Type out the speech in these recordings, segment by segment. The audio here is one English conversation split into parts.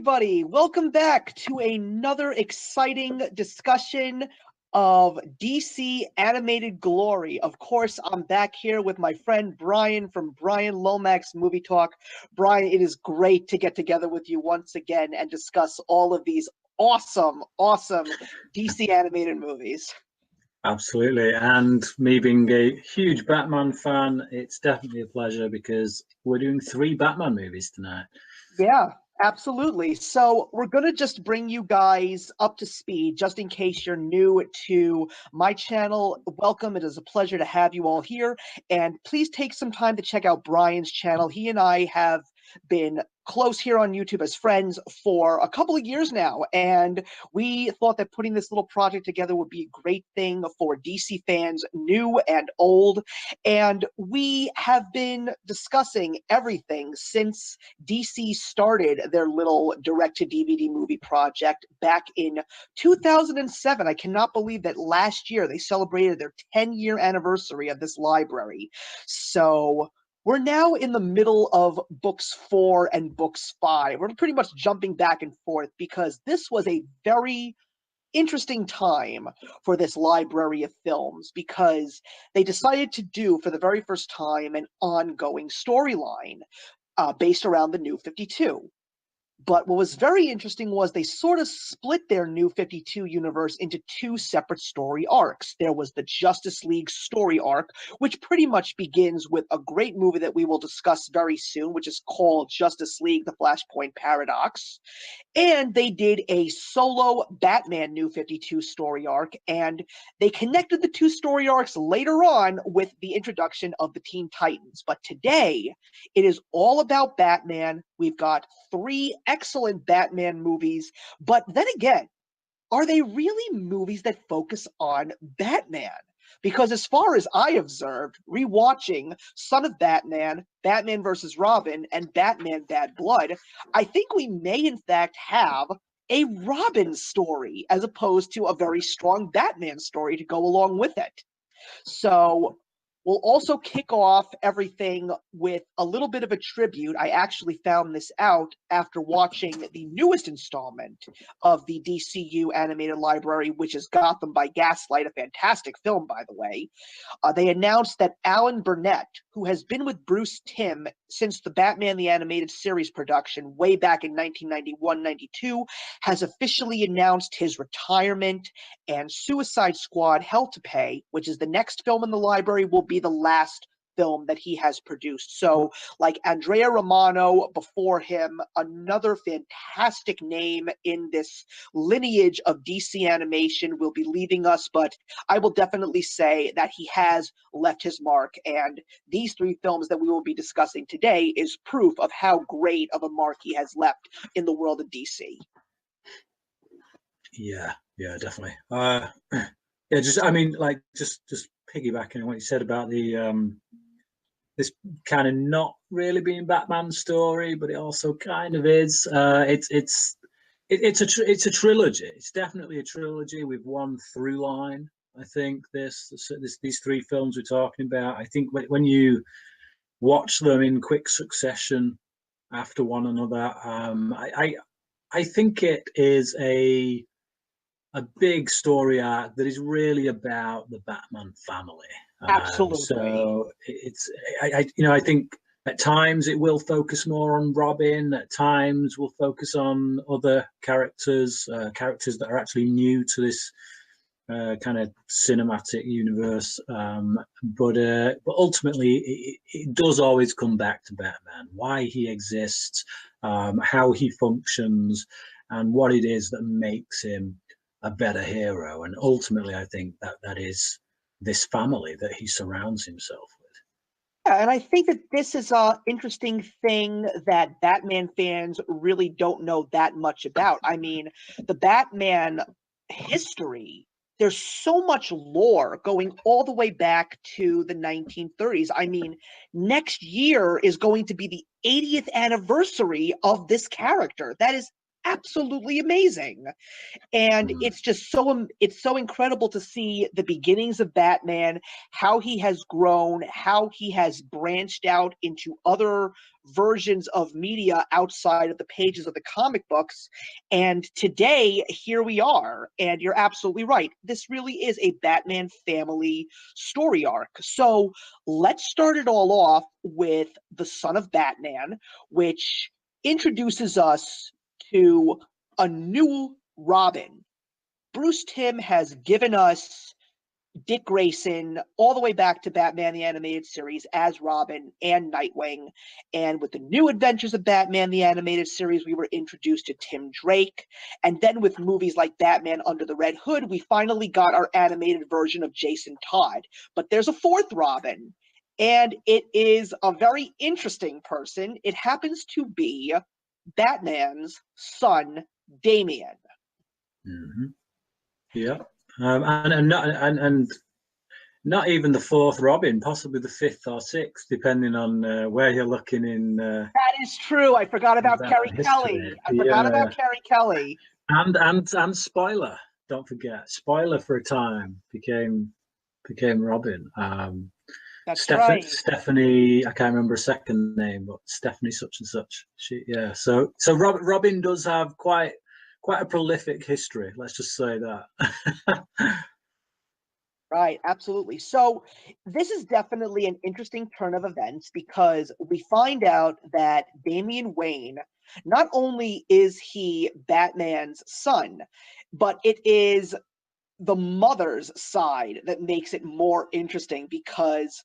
everybody. Welcome back to another exciting discussion of DC animated glory. Of course, I'm back here with my friend Bryan from Bryan Lomax Movie Talk. Bryan, it is great to get together with you once again and discuss all of these awesome DC animated movies. Absolutely. And me being a huge Batman fan, it's definitely a pleasure because we're doing 3 Batman movies tonight. Yeah, absolutely. So we're going to just bring you guys up to speed, just in case you're new to my channel. Welcome. It is a pleasure to have you all here. And please take some time to check out Bryan's channel. He and I have been close here on YouTube as friends for a couple of years now, and we thought that putting this little project together would be a great thing for DC fans, new and old. And we have been discussing everything since DC started their little direct-to-DVD movie project back in 2007. I cannot believe that last year they celebrated their 10-year anniversary of this library. So we're now in the middle of books 4 and books 5. We're pretty much jumping back and forth because this was a very interesting time for this library of films, because they decided to do, for the very first time, an ongoing storyline based around the New 52. But what was very interesting was they sort of split their New 52 universe into 2 separate story arcs. There was the Justice League story arc, which pretty much begins with a great movie that we will discuss very soon, which is called Justice League: The Flashpoint Paradox. And they did a solo Batman New 52 story arc, and they connected the 2 story arcs later on with the introduction of the Teen Titans. But today, it is all about Batman. We've got 3 excellent Batman movies, but then again, are they really movies that focus on Batman? Because as far as I observed, rewatching Son of Batman, Batman vs. Robin, and Batman Bad Blood, I think we may in fact have a Robin story as opposed to a very strong Batman story to go along with it. So we'll also kick off everything with a little bit of a tribute. I actually found this out after watching the newest installment of the DCU animated library, which is Gotham by Gaslight, a fantastic film, by the way. They announced that Alan Burnett, who has been with Bruce Timm since the Batman the Animated Series production way back in 1991-92, has officially announced his retirement, and Suicide Squad: Hell to Pay, which is the next film in the library, will be the last film that he has produced. So, like Andrea Romano before him, another fantastic name in this lineage of DC animation will be leaving us, but I will definitely say that he has left his mark, and these 3 films that we will be discussing today is proof of how great of a mark he has left in the world of DC. Yeah, definitely. Yeah, just piggybacking on what you said about the this kind of not really being Batman's story, but it also kind of is. It's a trilogy. It's definitely a trilogy with one through line. I think these 3 films we're talking about. I think when you watch them in quick succession after one another, I think it is a big story arc that is really about the Batman family. Absolutely. So I think at times it will focus more on Robin. At times we'll focus on other characters that are actually new to this kind of cinematic universe. But ultimately, it does always come back to Batman, why he exists, how he functions, and what it is that makes him a better hero. And ultimately, I think that is this family that he surrounds himself with. Yeah, and I think that this is an interesting thing that Batman fans really don't know that much about. I mean, the Batman history, there's so much lore going all the way back to the 1930s. I mean, next year is going to be the 80th anniversary of this character. That is absolutely amazing. And Mm. it's just it's so incredible to see the beginnings of Batman, how he has grown, how he has branched out into other versions of media outside of the pages of the comic books. And today, here we are. And you're absolutely right. This really is a Batman family story arc. So let's start it all off with the Son of Batman, which introduces us to a new Robin. Bruce Timm has given us Dick Grayson all the way back to Batman the Animated Series as Robin and Nightwing. And with the new adventures of Batman the Animated Series, we were introduced to Tim Drake. And then with movies like Batman Under the Red Hood, we finally got our animated version of Jason Todd. But there's a fourth Robin, and it is a very interesting person. It happens to be Batman's son, Damian. Mm-hmm. Yeah, and not even the fourth Robin, possibly the fifth or sixth, depending on where you're looking in That is true. I forgot about that Carrie history. Kelly. I forgot Yeah, about Carrie Kelly. and spoiler, don't forget, spoiler for a time became Robin. That's right. Stephanie, I can't remember her second name, but Stephanie such and such. Yeah. So Robin does have quite a prolific history. Let's just say that. Right, absolutely. So this is definitely an interesting turn of events because we find out that Damian Wayne, not only is he Batman's son, but it is the mother's side that makes it more interesting because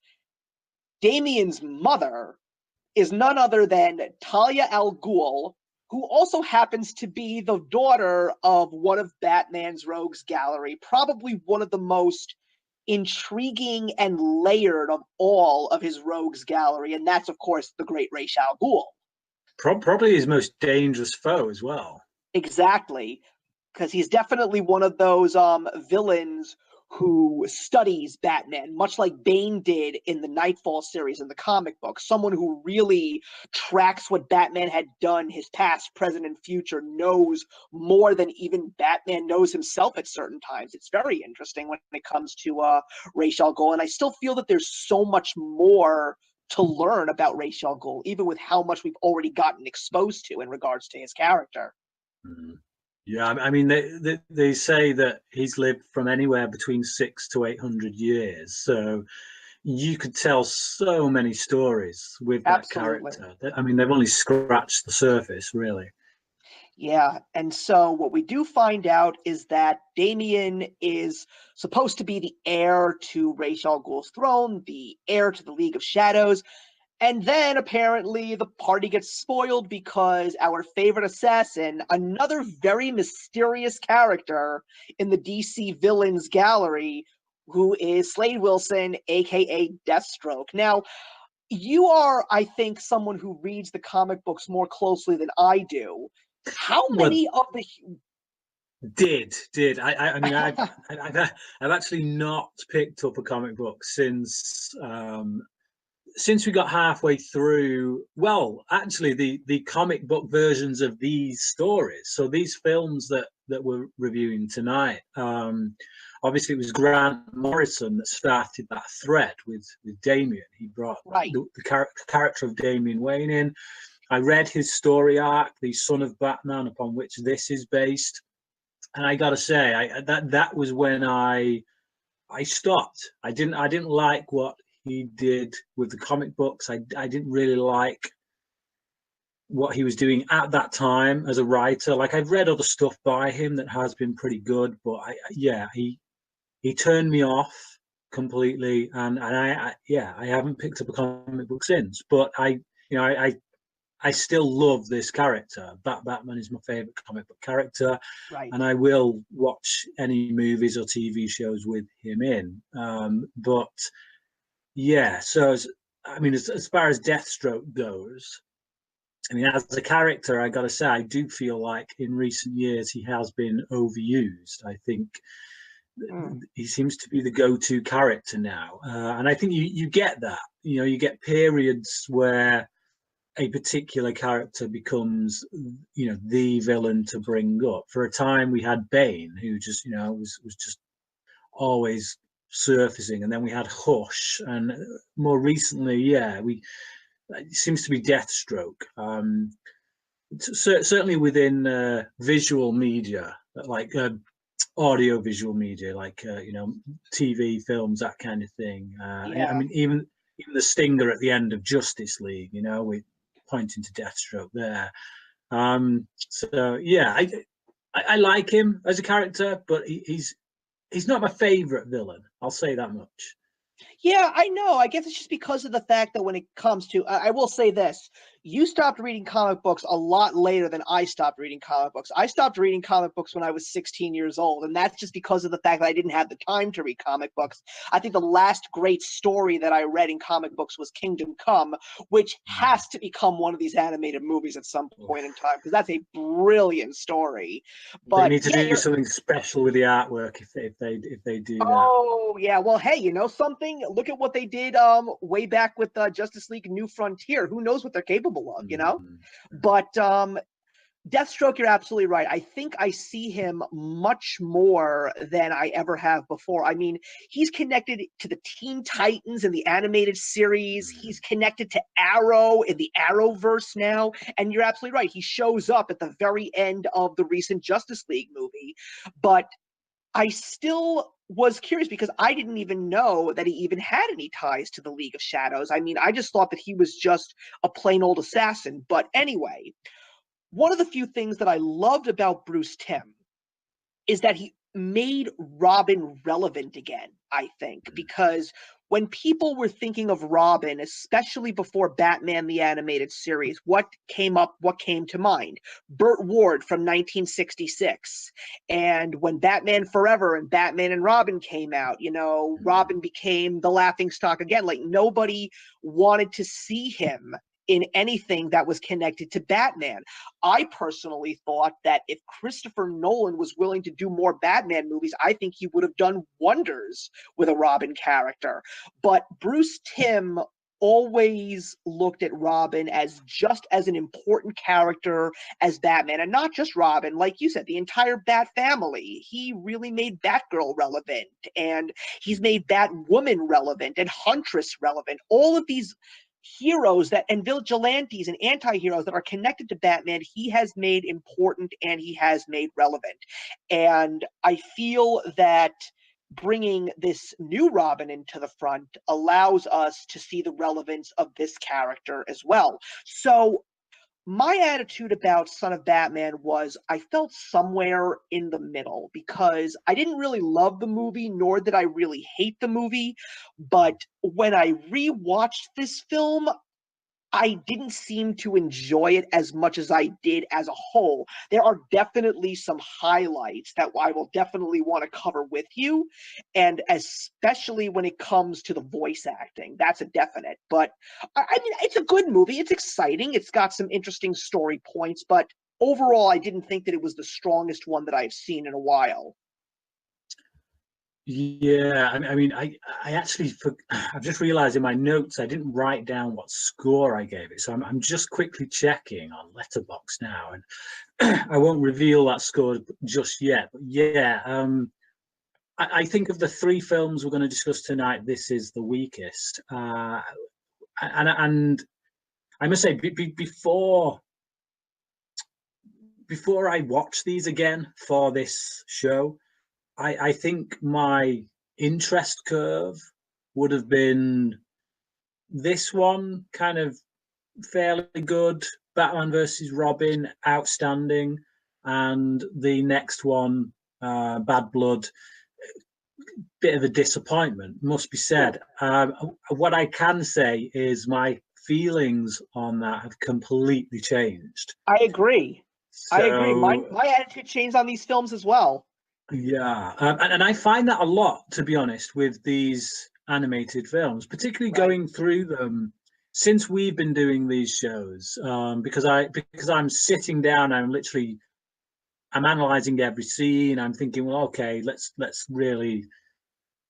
Damian's mother is none other than Talia al Ghul, who also happens to be the daughter of one of Batman's rogues gallery, probably one of the most intriguing and layered of all of his rogues gallery, and that's of course the great Ra's al Ghul. Probably his most dangerous foe as well. Exactly, because he's definitely one of those villains who studies Batman, much like Bane did in the Nightfall series in the comic book. Someone who really tracks what Batman had done, his past, present, and future, knows more than even Batman knows himself at certain times. It's very interesting when it comes to Ra's al Ghul, and I still feel that there's so much more to learn about Ra's al Ghul, even with how much we've already gotten exposed to in regards to his character. Mm. Yeah, I mean, they say that he's lived from anywhere between 600 to 800 years. So you could tell so many stories with that Absolutely. character. I mean, they've only scratched the surface, really. Yeah, and so what we do find out is that Damian is supposed to be the heir to Ra's al Ghul's throne, the heir to the League of Shadows, and then apparently the party gets spoiled because our favorite assassin, another very mysterious character in the DC Villains Gallery, who is Slade Wilson, aka Deathstroke. Now, you are, I think, someone who reads the comic books more closely than I do. How Well, many of the did I mean, I've actually not picked up a comic book since we got halfway through. Well, actually, the comic book versions of these stories, so these films that we're reviewing tonight, obviously it was Grant Morrison that started that thread with Damian. He brought right? the character of Damian Wayne in. I read his story arc, the Son of Batman, upon which this is based, and I gotta say, that was when I stopped. I didn't like what he did with the comic books. I didn't really like what he was doing at that time as a writer. Like, I've read other stuff by him that has been pretty good, but yeah, he turned me off completely, and I haven't picked up a comic book since. But I still love this character. Batman is my favorite comic book character, Right. and I will watch any movies or TV shows with him in. But yeah, so I mean, as far as Deathstroke goes, I mean, as a character, I got to say, I do feel like in recent years he has been overused. I think Mm. he seems to be the go-to character now, and I think you get that. You know, you get periods where a particular character becomes, the villain to bring up. For a time, we had Bane, who just, was just always surfacing, and then we had Hush, and more recently, it seems to be Deathstroke. Certainly within visual media, like audio visual media, like TV, films, that kind of thing. I Yeah. mean, even the stinger at the end of Justice League, with pointing to Deathstroke there. So yeah, I like him as a character, but he's not my favorite villain. I'll say that much. Yeah, I know. I guess it's just because of the fact that when it comes to, I will say this: you stopped reading comic books a lot later than I stopped reading comic books. I stopped reading comic books when I was 16 years old, and that's just because of the fact that I didn't have the time to read comic books. I think the last great story that I read in comic books was Kingdom Come, which has to become one of these animated movies at some point in time, because that's a brilliant story. They But need to yeah, do you're something special with the artwork if they do that. Oh yeah, well, hey, you know something? Look at what they did way back with Justice League New Frontier. Who knows what they're capable of, you know? Mm-hmm. But Deathstroke, you're absolutely right. I think I see him much more than I ever have before. I mean, he's connected to the Teen Titans in the animated series. He's connected to Arrow in the Arrowverse now. And you're absolutely right. He shows up at the very end of the recent Justice League movie. But I still was curious because I didn't even know that he even had any ties to the League of Shadows. I mean, I just thought that he was just a plain old assassin. But anyway, one of the few things that I loved about Bruce Timm is that he made Robin relevant again, I think, because when people were thinking of Robin, especially before Batman the Animated Series, what came to mind? Burt Ward from 1966. And when Batman Forever and Batman and Robin came out, Robin became the laughingstock again. Like nobody wanted to see him in anything that was connected to Batman. I personally thought that if Christopher Nolan was willing to do more Batman movies, I think he would have done wonders with a Robin character. But Bruce Timm always looked at Robin as just as an important character as Batman, and not just Robin, like you said, the entire Bat family. He really made Batgirl relevant, and he's made Batwoman relevant and Huntress relevant. All of these heroes that and vigilantes and anti-heroes that are connected to Batman, he has made important and he has made relevant. And I feel that bringing this new Robin into the front allows us to see the relevance of this character as well. So my attitude about Son of Batman was I felt somewhere in the middle because I didn't really love the movie, nor did I really hate the movie. But when I rewatched this film, I didn't seem to enjoy it as much as I did as a whole. There are definitely some highlights that I will definitely want to cover with you, and especially when it comes to the voice acting. That's a definite. But I mean, it's a good movie. It's exciting. It's got some interesting story points, but overall, I didn't think that it was the strongest one that I've seen in a while. Yeah, I mean, I actually, I've just realized in my notes I didn't write down what score I gave it, so I'm just quickly checking on Letterboxd now, and I won't reveal that score just yet. But yeah, I think of the three films we're going to discuss tonight, this is the weakest, and I must say, before I watch these again for this show, I think my interest curve would have been this one, kind of fairly good, Batman versus Robin, outstanding, and the next one, Bad Blood, bit of a disappointment, must be said. What I can say is my feelings on that have completely changed. I agree. I agree. So My attitude changed on these films as well. yeah, and I find that a lot, to be honest, with these animated films, particularly Right. going through them since we've been doing these shows. Because I'm sitting down, I'm analyzing every scene. I'm thinking, well, okay, let's really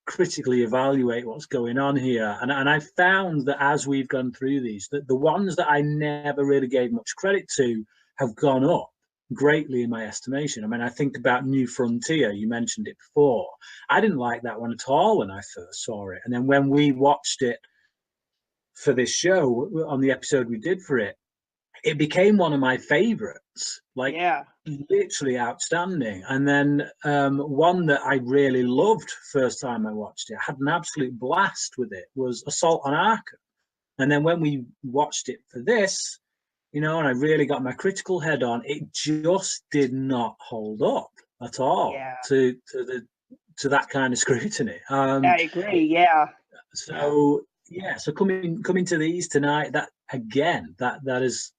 critically evaluate what's going on here. And I found that as we've gone through these, that the ones that I never really gave much credit to have gone up greatly in my estimation. I mean, I think about New Frontier, you mentioned it before. I didn't like that one at all when I first saw it. And then when we watched it for this show on the episode we did for it, it became one of my favorites, like Yeah. literally outstanding. And then one that I really loved first time I watched it, I had an absolute blast with it, was Assault on Arkham. And then when we watched it for this, you know, and I really got my critical head on, it just did not hold up at all Yeah. to that kind of scrutiny. I agree. Yeah. Yeah. So yeah, so coming to these tonight, that again, that is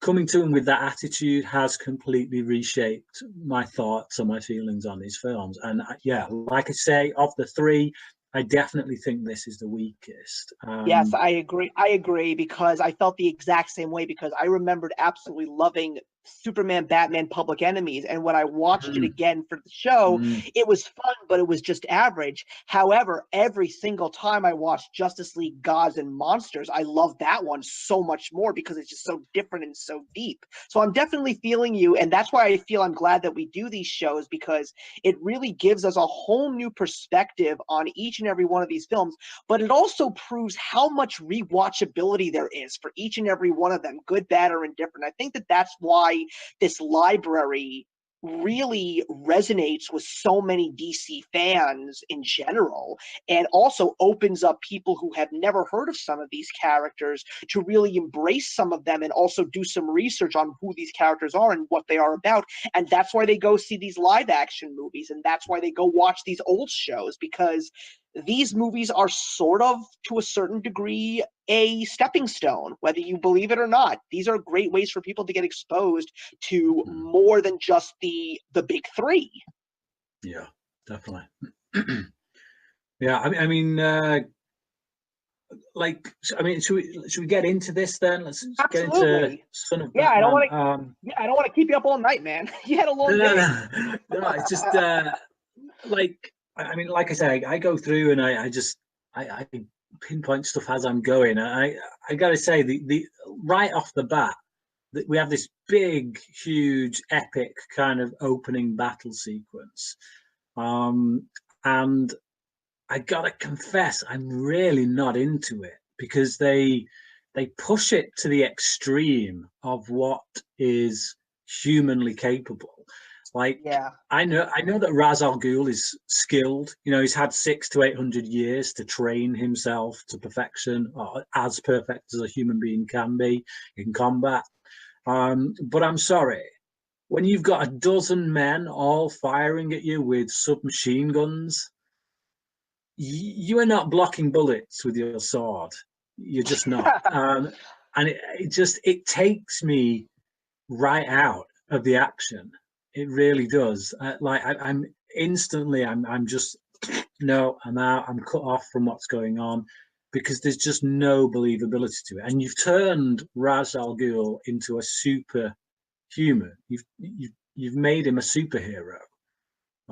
coming to him with that attitude has completely reshaped my thoughts and my feelings on these films. And yeah, like I say, of the three, I definitely think this is the weakest. Yes, I agree. I agree because I felt the exact same way because I remembered absolutely loving Superman, Batman, Public Enemies. And when I watched it mm, again for the show, mm, it was fun, but it was just average. However, every single time I watched Justice League Gods and Monsters, I love that one so much more because it's just so different and so deep. So I'm definitely feeling you. And that's why I feel I'm glad that we do these shows because it really gives us a whole new perspective on each and every one of these films, but it also proves how much rewatchability there is for each and every one of them, good, bad, or indifferent. I think that that's why this library really resonates with so many DC fans in general, and also opens up people who have never heard of some of these characters to really embrace some of them and also do some research on who these characters are and what they are about. And that's why they go see these live action movies, and that's why they go watch these old shows, because these movies are sort of, to a certain degree, a stepping stone, whether you believe it or not. These are great ways for people to get exposed to mm. more than just the big three. Yeah, definitely. Yeah, I mean, like, I mean, should we get into this then? Let's get into Absolutely. Son of Yeah, I don't Batman. want to. Yeah, I don't want to keep you up all night, man. You had a No, long no, day. no, no. It's just like, I mean, like I say, I go through and I pinpoint stuff as I'm going. I got to say, the right off the bat, we have this big, huge, epic kind of opening battle sequence, um, and I gotta confess, I'm really not into it because they push it to the extreme of what is humanly capable. Like Yeah. I know that Ra's al Ghul is skilled. You know, he's had 600 to 800 years to train himself to perfection, or as perfect as a human being can be in combat. But I'm sorry, when you've got a dozen men all firing at you with submachine guns, you are not blocking bullets with your sword. You're just not. And it takes me right out of the action. It really does. I'm instantly, I'm just, no, I'm out. I'm cut off from what's going on because there's just no believability to it. And you've turned Ra's al Ghul into a superhuman. You've made him a superhero.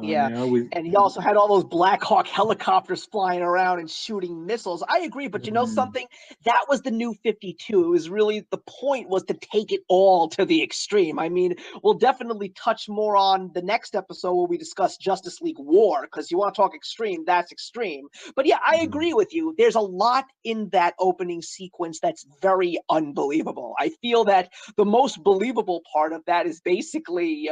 Yeah, You know, with and he also had all those Black Hawk helicopters flying around and shooting missiles. I agree, but you know mm, something? That was the new 52. It was really, the point was to take it all to the extreme. I mean, we'll definitely touch more on the next episode where we discuss Justice League War, because you want to talk extreme, that's extreme. But yeah, I mm, agree with you. There's a lot in that opening sequence that's very unbelievable. I feel that the most believable part of that is basically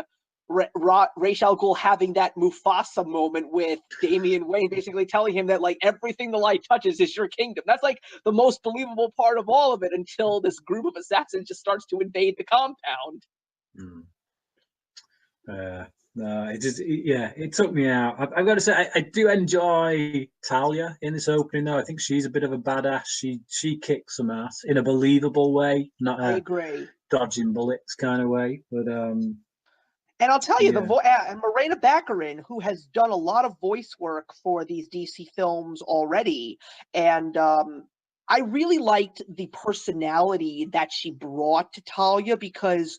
Ra's al Ghul having that Mufasa moment with Damian Wayne, basically telling him that like everything the light touches is your kingdom. That's like the most believable part of all of it until this group of assassins just starts to invade the compound. mm. No, yeah, it took me out. I've got to say, I do enjoy Talia in this opening, though. I think she's a bit of a badass. She kicks some ass in a believable way, not I a agree. dodging bullets kind of way. But And I'll tell you, yeah, and Morena Baccarin, who has done a lot of voice work for these DC films already, and I really liked the personality that she brought to Talia because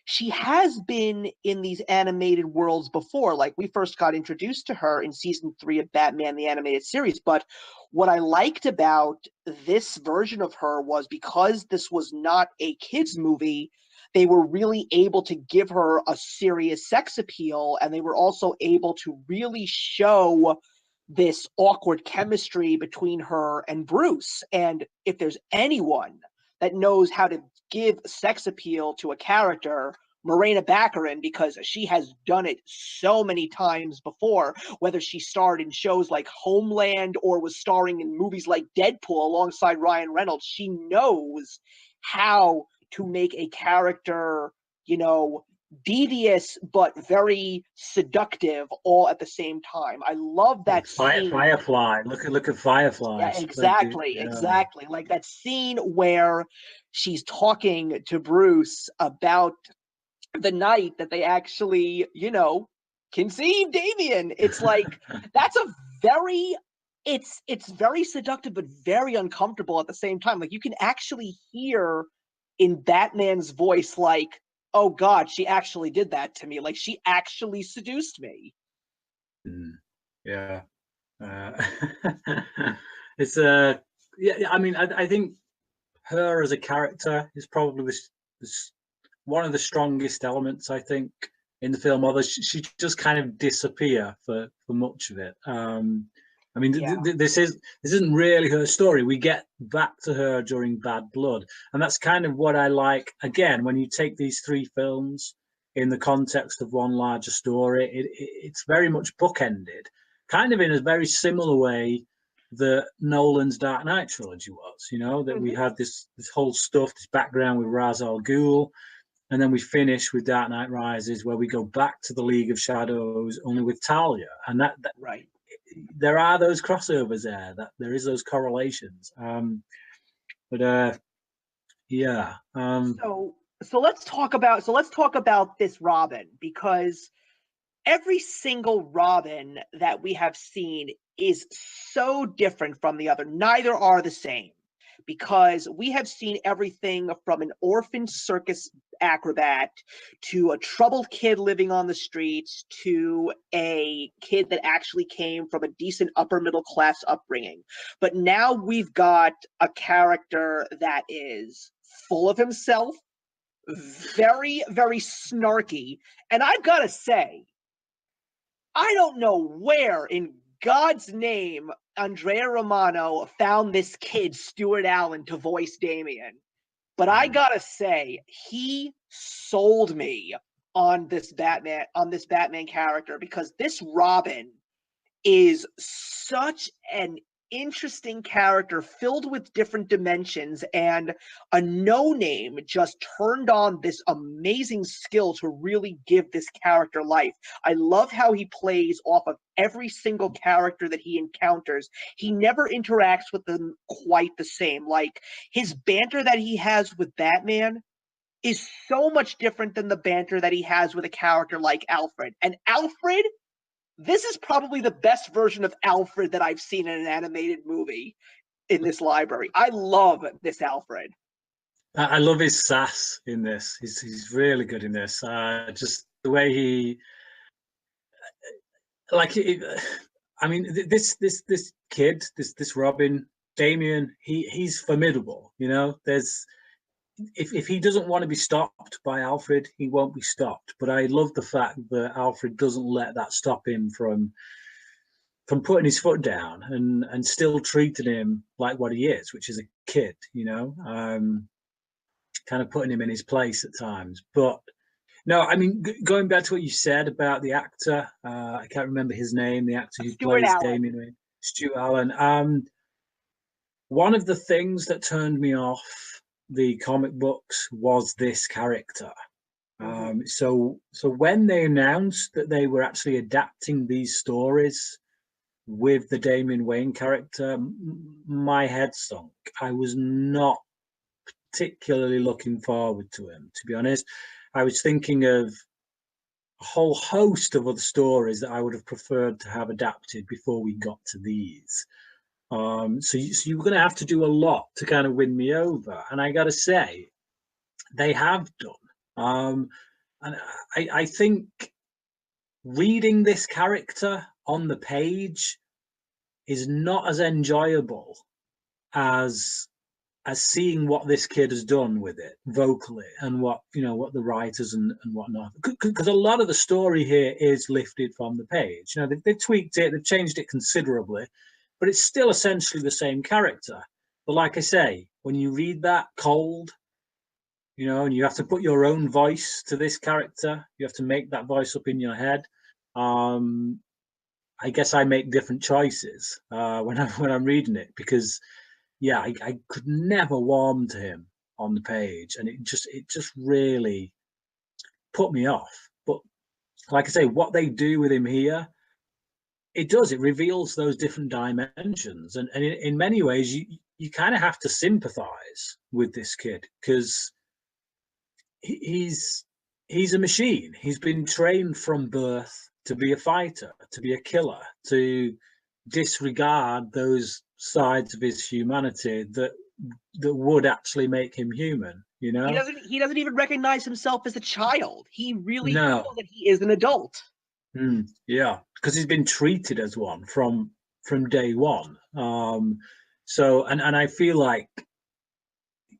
she has been in these animated worlds before. Like, we first got introduced to her in season 3 of Batman the Animated Series. But what I liked about this version of her was, because this was not a kids movie, they were really able to give her a serious sex appeal, and they were also able to really show this awkward chemistry between her and Bruce. And if there's anyone that knows how to give sex appeal to a character, Morena Baccarin, because she has done it so many times before, whether she starred in shows like Homeland or was starring in movies like Deadpool alongside Ryan Reynolds. She knows how to make a character, you know, devious but very seductive all at the same time. I love that scene. Firefly. Look at Yeah, Fireflies. exactly, Yeah. exactly. Like that scene where she's talking to Bruce about the night that they actually, conceived Damien. It's like, that's a very it's very seductive but very uncomfortable at the same time. Like, you can actually hear in Batman's voice, like, oh God, she actually did that to me. Like, she actually seduced me. Yeah. Uh, it's yeah. I mean, I think her as a character is probably this one of the strongest elements, I think, in the film. Although she just kind of disappear for much of it. I mean, Yeah. this isn't really her story. We get back to her during Bad Blood, and that's kind of what I like. Again, when you take these three films in the context of one larger story, it's very much bookended, kind of in a very similar way that Nolan's Dark Knight trilogy was. You know, that we Mm-hmm. had this whole stuff, this background with Ra's al Ghul, and then we finish with Dark Knight Rises, where we go back to the League of Shadows, only with Talia, and that Right. there are those crossovers there. That there is those correlations. But yeah. So let's talk about this Robin, because every single Robin that we have seen is so different from the other. Neither are the same, because we have seen everything from an orphan circus acrobat to a troubled kid living on the streets to a kid that actually came from a decent upper middle class upbringing. But now we've got a character that is full of himself, very, very snarky. And I've got to say, I don't know where in God's name Andrea Romano found this kid, Stuart Allen, to voice Damien. But I gotta say, he sold me on this Batman character, because this Robin is such an interesting character filled with different dimensions, and a no name just turned on this amazing skill to really give this character life. I love how he plays off of every single character that he encounters. He never interacts with them quite the same. Like, his banter that he has with Batman is so much different than the banter that he has with a character like Alfred. And Alfred, this is probably the best version of Alfred that I've seen in an animated movie in this library. I love this Alfred. I love his sass in this. He's really good in this. Just the way he like it, I mean, this kid, this Robin, Damien, he's formidable. You know, there's if he doesn't want to be stopped by Alfred, he won't be stopped. But I love the fact that Alfred doesn't let that stop him from putting his foot down and still treating him like what he is, which is a kid. You know, kind of putting him in his place at times. But no, I mean, going back to what you said about the actor, I can't remember his name, the actor who Stuart plays Allen. Damien, Stuart Allen. One of the things that turned me off the comic books was this character. Mm-hmm. So when they announced that they were actually adapting these stories with the Damian Wayne character, my head sunk. I was not particularly looking forward to him, to be honest. I was thinking of a whole host of other stories that I would have preferred to have adapted before we got to these. So you were going to have to do a lot to kind of win me over, and I got to say, they have done. And I think reading this character on the page is not as enjoyable as seeing what this kid has done with it vocally, and what what the writers and whatnot, because a lot of the story here is lifted from the page. They've tweaked it, they've changed it considerably, but it's still essentially the same character. But like I say, when you read that cold, and you have to put your own voice to this character, you have to make that voice up in your head. I guess I make different choices when I'm reading it, because yeah, I could never warm to him on the page, and it just really put me off. But like I say, what they do with him here, it reveals those different dimensions, and in many ways you kind of have to sympathize with this kid, because he's a machine. He's been trained from birth to be a fighter, to be a killer, to disregard those sides of his humanity that would actually make him human. He doesn't even recognize himself as a child. He really No. feels that he is an adult. Yeah, because he's been treated as one from day one. So and I feel like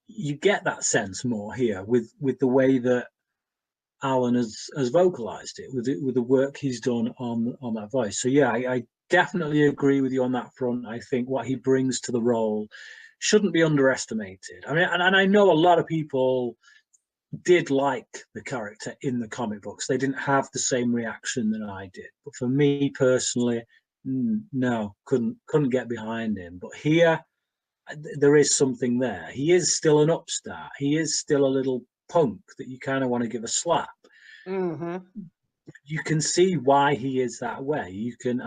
you get that sense more here with the way that Alan has vocalized it, with the work he's done on that voice. So yeah, I definitely agree with you on that front. I think what he brings to the role shouldn't be underestimated. I mean, and I know a lot of people did like the character in the comic books. They didn't have the same reaction that I did. But for me personally, no, couldn't get behind him. But here, there is something there. He is still an upstart. He is still a little punk that you kind of want to give a slap. Mm-hmm. You can see why he is that way. You can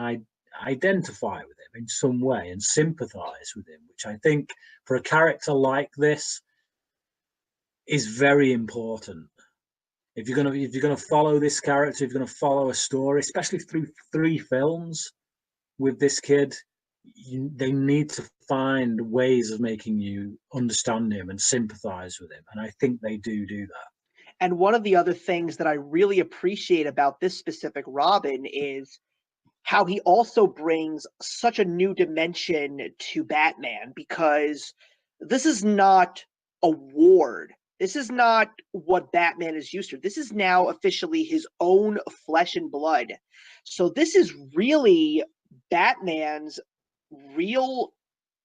identify with him in some way and sympathize with him, which I think for a character like this is very important. If you're gonna follow this character, if you're gonna follow a story, especially through 3 films with this kid, they need to find ways of making you understand him and sympathize with him, and I think they do that. And one of the other things that I really appreciate about this specific Robin is how he also brings such a new dimension to Batman, because this is not a ward. This is not what Batman is used to. This is now officially his own flesh and blood. So this is really Batman's real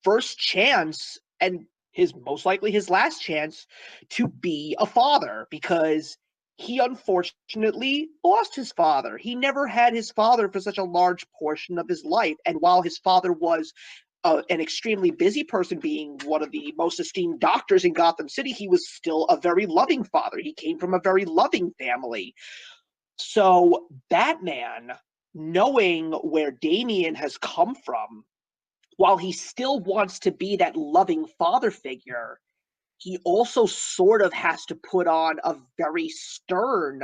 first chance, and his most likely his last chance, to be a father, because he unfortunately lost his father. He never had his father for such a large portion of his life. And while his father was an extremely busy person, being one of the most esteemed doctors in Gotham City, he was still a very loving father. He came from a very loving family. So Batman, knowing where Damian has come from, while he still wants to be that loving father figure, he also sort of has to put on a very stern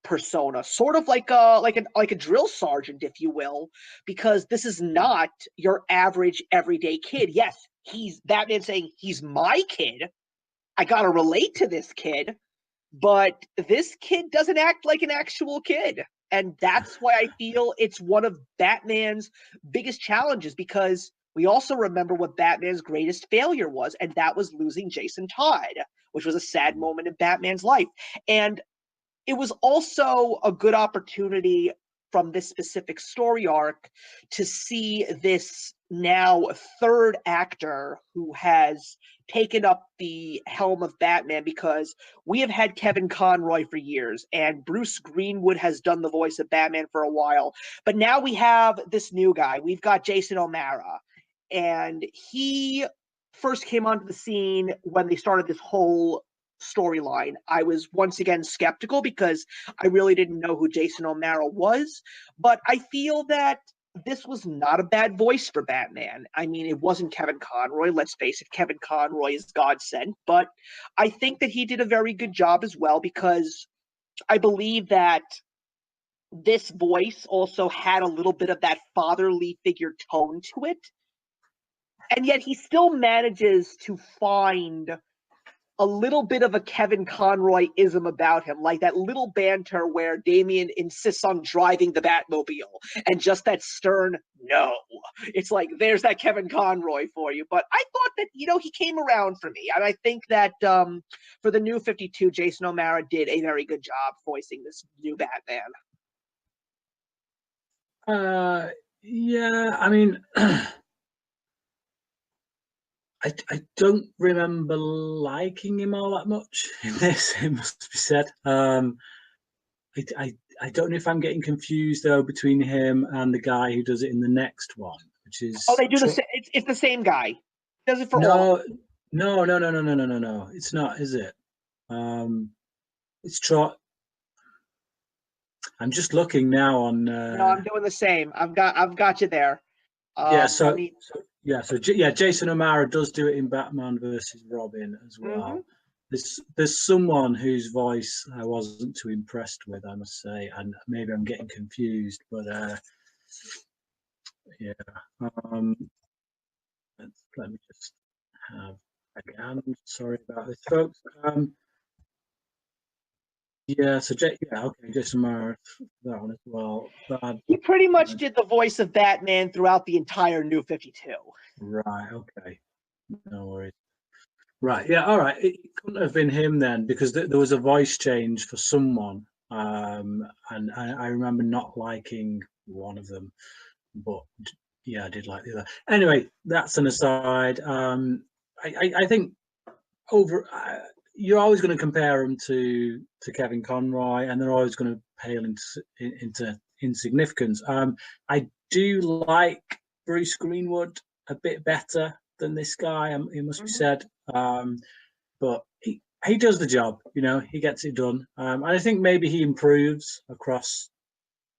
persona, sort of like a drill sergeant, if you will, because this is not your average everyday kid. Yes, he's Batman saying he's my kid. I gotta relate to this kid, but this kid doesn't act like an actual kid. And that's why I feel it's one of Batman's biggest challenges, because we also remember what Batman's greatest failure was, and that was losing Jason Todd, which was a sad moment in Batman's life. And it was also a good opportunity from this specific story arc to see this now third actor who has taken up the helm of Batman, because we have had Kevin Conroy for years and Bruce Greenwood has done the voice of Batman for a while. But now we have this new guy. We've got Jason O'Mara, and he first came onto the scene when they started this whole storyline. I was once again skeptical because I really didn't know who Jason O'Mara was, but I feel that this was not a bad voice for Batman. I mean, it wasn't Kevin Conroy, let's face it. Kevin Conroy is God sent, but I think that he did a very good job as well, because I believe that this voice also had a little bit of that fatherly figure tone to it. And yet he still manages to find a little bit of a Kevin Conroy-ism about him, like that little banter where Damian insists on driving the Batmobile and just that stern no. It's like, there's that Kevin Conroy for you. But I thought that, he came around for me. And I think that for the New 52, Jason O'Mara did a very good job voicing this new Batman. Yeah, I mean, I don't remember liking him all that much in this, it must be said. I don't know if I'm getting confused though between him and the guy who does it in the next one, which is Oh, they do the same. It's the same guy. He does it for all. No. It's not, is it? It's Trot. I'm just looking now on. No, I'm doing the same. I've got you there. Yeah. Jason O'Mara does do it in Batman versus Robin as well. Mm-hmm. There's someone whose voice I wasn't too impressed with, I must say, and maybe I'm getting confused, but yeah. Let me just have again. Sorry about this, folks. Yeah, so Jason O'Mara, that one as well. He pretty much did the voice of Batman throughout the entire New 52. Right. Okay. No worries. Right. Yeah. All right. It couldn't have been him then, because there was a voice change for someone, and I remember not liking one of them, but yeah, I did like the other. Anyway, that's an aside. I think you're always going to compare them to Kevin Conroy, and they're always going to pale into insignificance. I do like Bruce Greenwood a bit better than this guy. It must be said, but he does the job. He gets it done. And I think maybe he improves across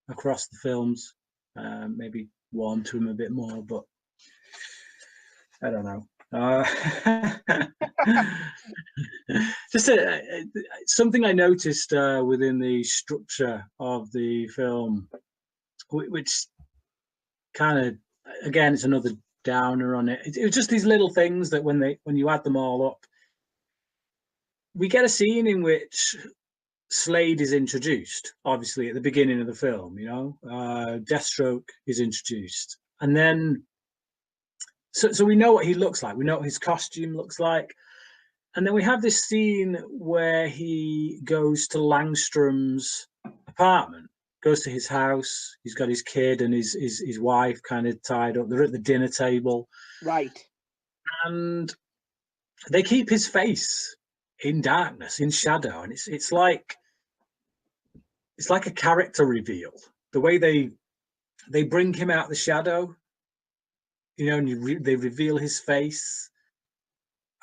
the films. Maybe warm to him a bit more, but I don't know. Just something I noticed within the structure of the film, which kind of, again, it's another downer on it. It was just these little things that when you add them all up, we get a scene in which Slade is introduced, obviously at the beginning of the film. Deathstroke is introduced, and then so we know what he looks like. We know what his costume looks like. And then we have this scene where he goes to Langstrom's apartment, goes to his house. He's got his kid and his wife kind of tied up. They're at the dinner table. Right. And they keep his face in darkness, in shadow. And it's like a character reveal. The way they bring him out the shadow, and they reveal his face.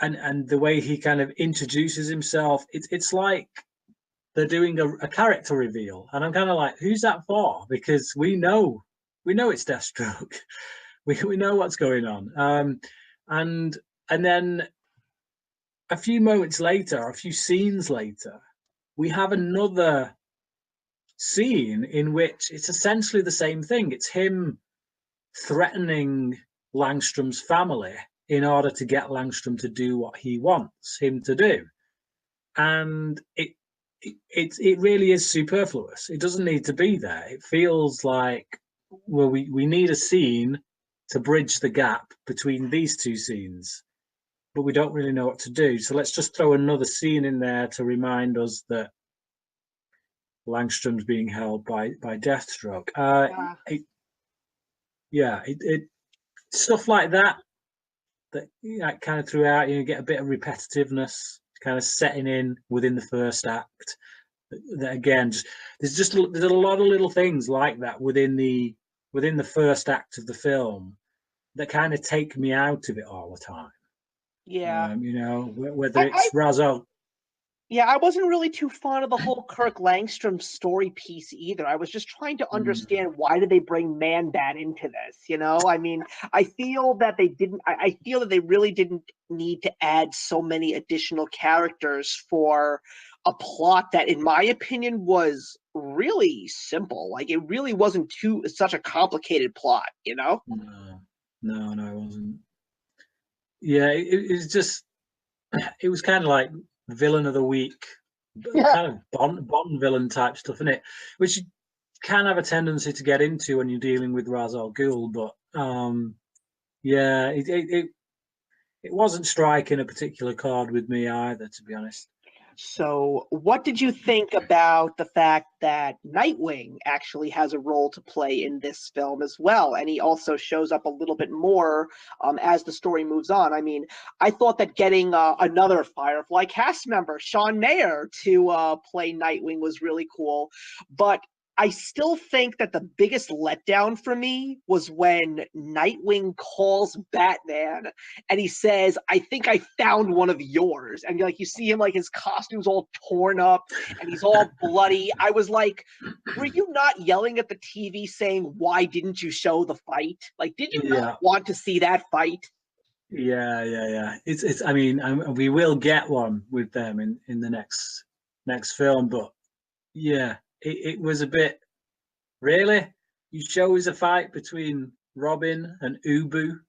And the way he kind of introduces himself, it's like they're doing a character reveal, and I'm kind of like, who's that for? Because we know it's Deathstroke. we know what's going on. And then a few moments later, a few scenes later, we have another scene in which it's essentially the same thing. It's him threatening Langstrom's family in order to get Langstrom to do what he wants him to do. And it really is superfluous. It doesn't need to be there. It feels like, well, we need a scene to bridge the gap between these two scenes, but we don't really know what to do. So let's just throw another scene in there to remind us that Langstrom's being held by Deathstroke. Stuff like that kind of throughout, get a bit of repetitiveness kind of setting in within the first act. That again, there's a lot of little things like that within the first act of the film that kind of take me out of it all the time. Yeah. Whether it's Razzo. Yeah, I wasn't really too fond of the whole Kirk Langstrom story piece either. I was just trying to understand why did they bring Man-Bat into this, I mean, I feel that they really didn't need to add so many additional characters for a plot that, in my opinion, was really simple. Like, it really wasn't such a complicated plot, No, it wasn't. Yeah, it was just, it was kind of like villain of the week, Yeah. kind of Bond villain type stuff, isn't it? Which you can have a tendency to get into when you're dealing with Ra's al Ghul, but yeah, it wasn't striking a particular chord with me either, to be honest. So, what did you think about the fact that Nightwing actually has a role to play in this film as well? And he also shows up a little bit more as the story moves on. I mean, I thought that getting another Firefly cast member, Sean Mayer, to play Nightwing was really cool. But I still think that the biggest letdown for me was when Nightwing calls Batman and he says, "I think I found one of yours." And like you see him, like his costume's all torn up and he's all bloody. I was like, were you not yelling at the TV saying, "Why didn't you show the fight? Like, did you not Yeah, want to see that fight?" yeah. It's. I mean, we will get one with them in the next film, but yeah, it was a bit. Really, you show us a fight between Robin and Ubu,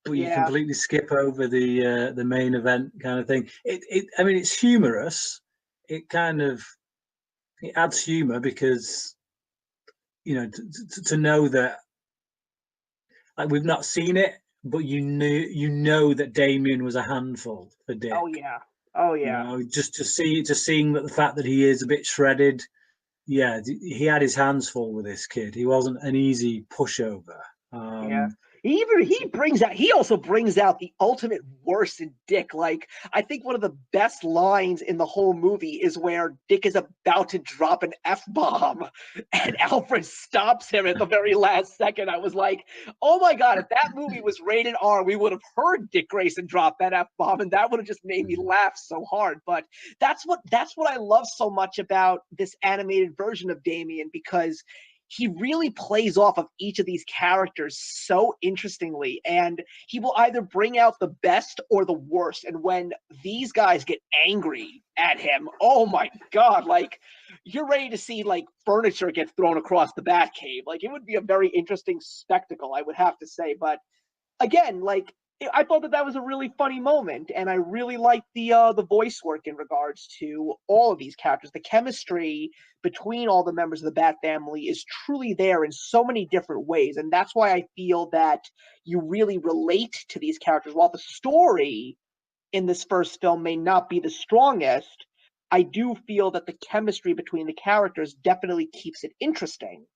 but you Yeah, completely skip over the main event kind of thing. I mean, it's humorous. It kind of it adds humor because to know that like we've not seen it, but you know that Damien was a handful for Dick. oh yeah, oh You yeah. know, just seeing that the fact that he is a bit shredded. Yeah, he had his hands full with this kid. He wasn't an easy pushover. Yeah. Um, He also brings out the ultimate worst in Dick. Like, I think one of the best lines in the whole movie is where Dick is about to drop an F-bomb and Alfred stops him at the very last second. I was like, oh my God, if that movie was rated R, we would have heard Dick Grayson drop that F-bomb, and that would have just made me laugh so hard. But that's what I love so much about this animated version of Damien, because he really plays off of each of these characters so interestingly, and he will either bring out the best or the worst. And when these guys get angry at him, oh my God, like you're ready to see like furniture get thrown across the Batcave. Like it would be a very interesting spectacle, I would have to say. But again, like I thought that was a really funny moment, and I really liked the voice work in regards to all of these characters. The chemistry between all the members of the Bat family is truly there in so many different ways, and that's why I feel that you really relate to these characters. While the story in this first film may not be the strongest, I do feel that the chemistry between the characters definitely keeps it interesting.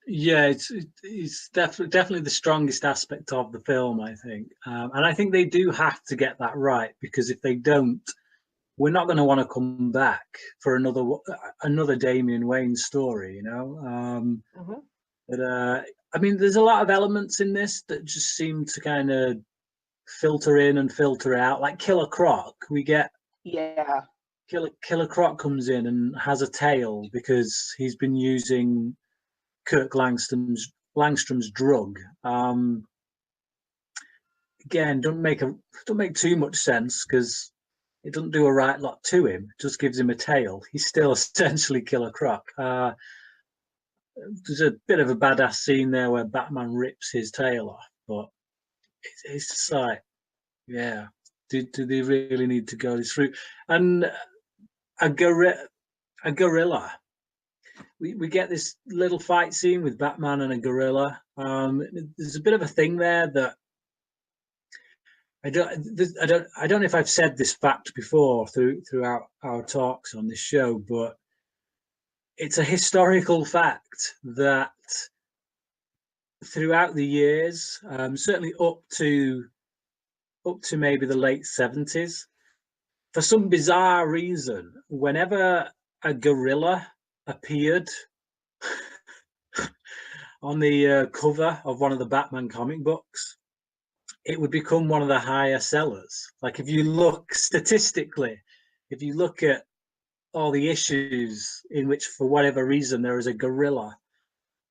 yeah, it's definitely the strongest aspect of the film, I think, and I think they do have to get that right because if they don't, we're not going to want to come back for another Damian Wayne story, you know. Mm-hmm. But I mean, there's a lot of elements in this that just seem to kind of filter in and filter out. Like Killer Croc, we get Yeah. Killer Croc comes in and has a tail because he's been using Kirk Langstrom's drug. Again, don't make too much sense because it doesn't do a right lot to him. It just gives him a tail. He's still essentially Killer Croc. There's a bit of a badass scene there where Batman rips his tail off, but it's just like, yeah, do they really need to go this route? And a gorilla. We get this little fight scene with Batman and a gorilla. There's a bit of a thing there that I don't know if I've said this fact before throughout our talks on this show, but it's a historical fact that throughout the years, certainly up to maybe the late 70s, for some bizarre reason, whenever a gorilla appeared on the cover of one of the Batman comic books, it would become one of the higher sellers. Like if you look statistically, if you look at all the issues in which, for whatever reason, there is a gorilla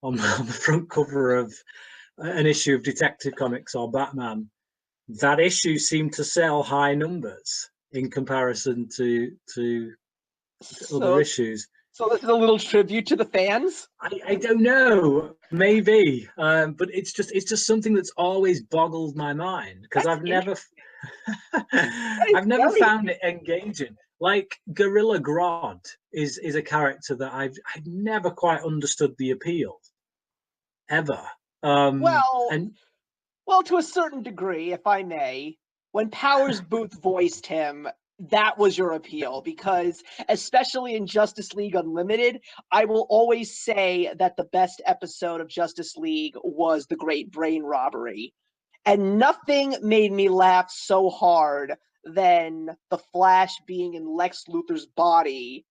on the front cover of an issue of Detective Comics or Batman, that issue seemed to sell high numbers in comparison to other So issues. So this is a little tribute to the fans. I don't know, maybe, but it's just something that's always boggled my mind because That's I've never interesting. I've never Very. found it engaging. Like Gorilla Grodd is a character that I've never quite understood the appeal ever. Well, And well, to a certain degree, if I may, when Powers Booth voiced him, that was your appeal because, especially in Justice League Unlimited, I will always say that the best episode of Justice League was the Great Brain Robbery. And nothing made me laugh so hard than the Flash being in Lex Luthor's body,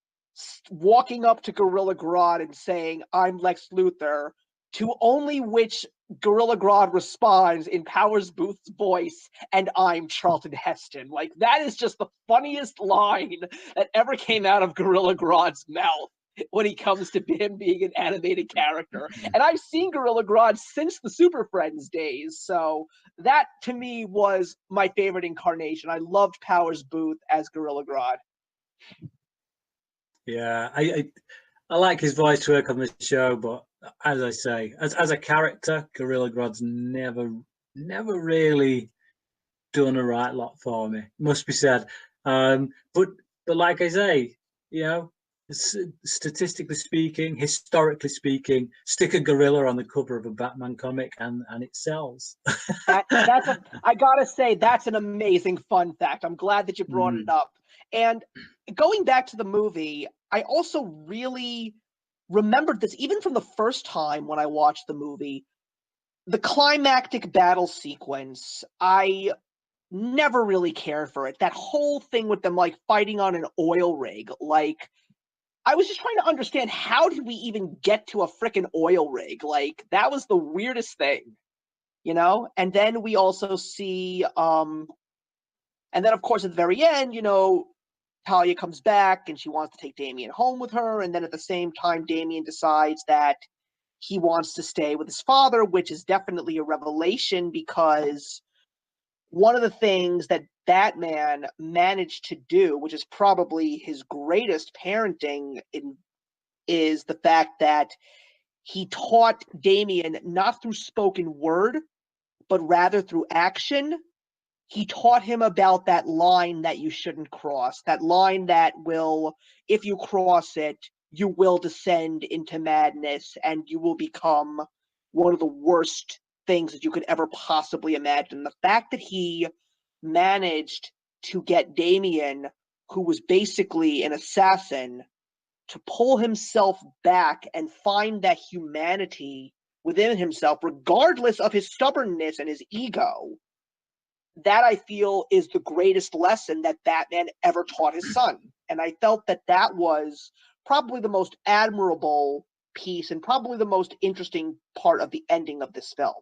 walking up to Gorilla Grodd and saying, "I'm Lex Luthor," to only which Gorilla Grodd responds in Powers Booth's voice, "And I'm Charlton Heston." Like, that is just the funniest line that ever came out of Gorilla Grodd's mouth when he comes to him being an animated character. And I've seen Gorilla Grodd since the Super Friends days, so that to me was my favorite incarnation. I loved Powers Booth as Gorilla Grodd. yeah, I like his voice work on the show, but as I say, as a character, Gorilla Grodd's never really done a right lot for me. Must be said. But like I say, you know, statistically speaking, historically speaking, stick a gorilla on the cover of a Batman comic and it sells. I gotta say, that's an amazing fun fact. I'm glad that you brought it Mm. up. And going back to the movie, I also really remembered this even from the first time when I watched the movie. The climactic battle sequence, I never really cared for it. That whole thing with them like fighting on an oil rig, like I was just trying to understand how did we even get to a freaking oil rig? Like that was the weirdest thing, you know? And then we also see and then of course at the very end, you know, Talia comes back and she wants to take Damien home with her, and then at the same time Damien decides that he wants to stay with his father, which is definitely a revelation because one of the things that Batman managed to do, which is probably his greatest parenting is the fact that he taught Damien not through spoken word, but rather through action. He taught him about that line that you shouldn't cross, that line that will, if you cross it, you will descend into madness and you will become one of the worst things that you could ever possibly imagine. The fact that he managed to get Damien, who was basically an assassin, to pull himself back and find that humanity within himself, regardless of his stubbornness and his ego, that I feel is the greatest lesson that Batman ever taught his son. And I felt that that was probably the most admirable piece and probably the most interesting part of the ending of this film.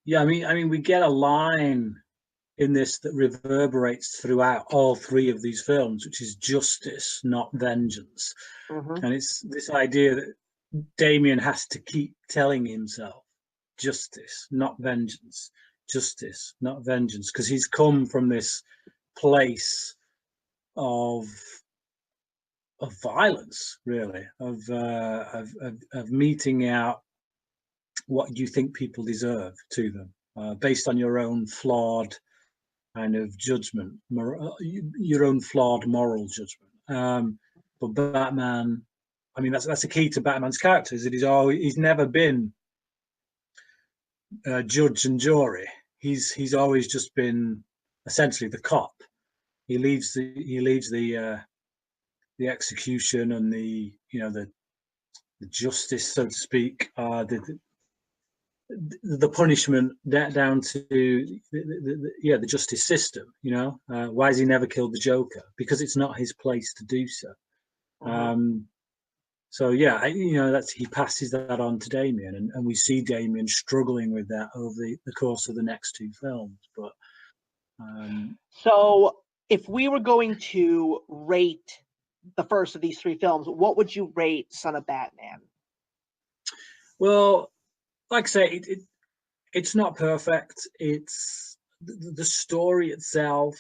Yeah, I mean, we get a line in this that reverberates throughout all three of these films, which is justice, not vengeance. Mm-hmm. And it's this idea that Damien has to keep telling himself justice, not vengeance, justice, not vengeance, because he's come from this place of violence, really, of meting out what you think people deserve to them, based on your own flawed kind of judgment, your own flawed moral judgment. But Batman, I mean, that's a key to Batman's character, is that he's never been judge and jury. He's always just been essentially the cop. He leaves the execution and the justice, so to speak, the punishment down to the justice system. Why has he never killed the Joker? Because it's not his place to do so. Mm-hmm. So yeah, that's he passes that on to Damien, and we see Damien struggling with that over the course of the next two films. But So, if we were going to rate the first of these three films, what would you rate Son of Batman? well, like I say, it's not perfect. It's the story itself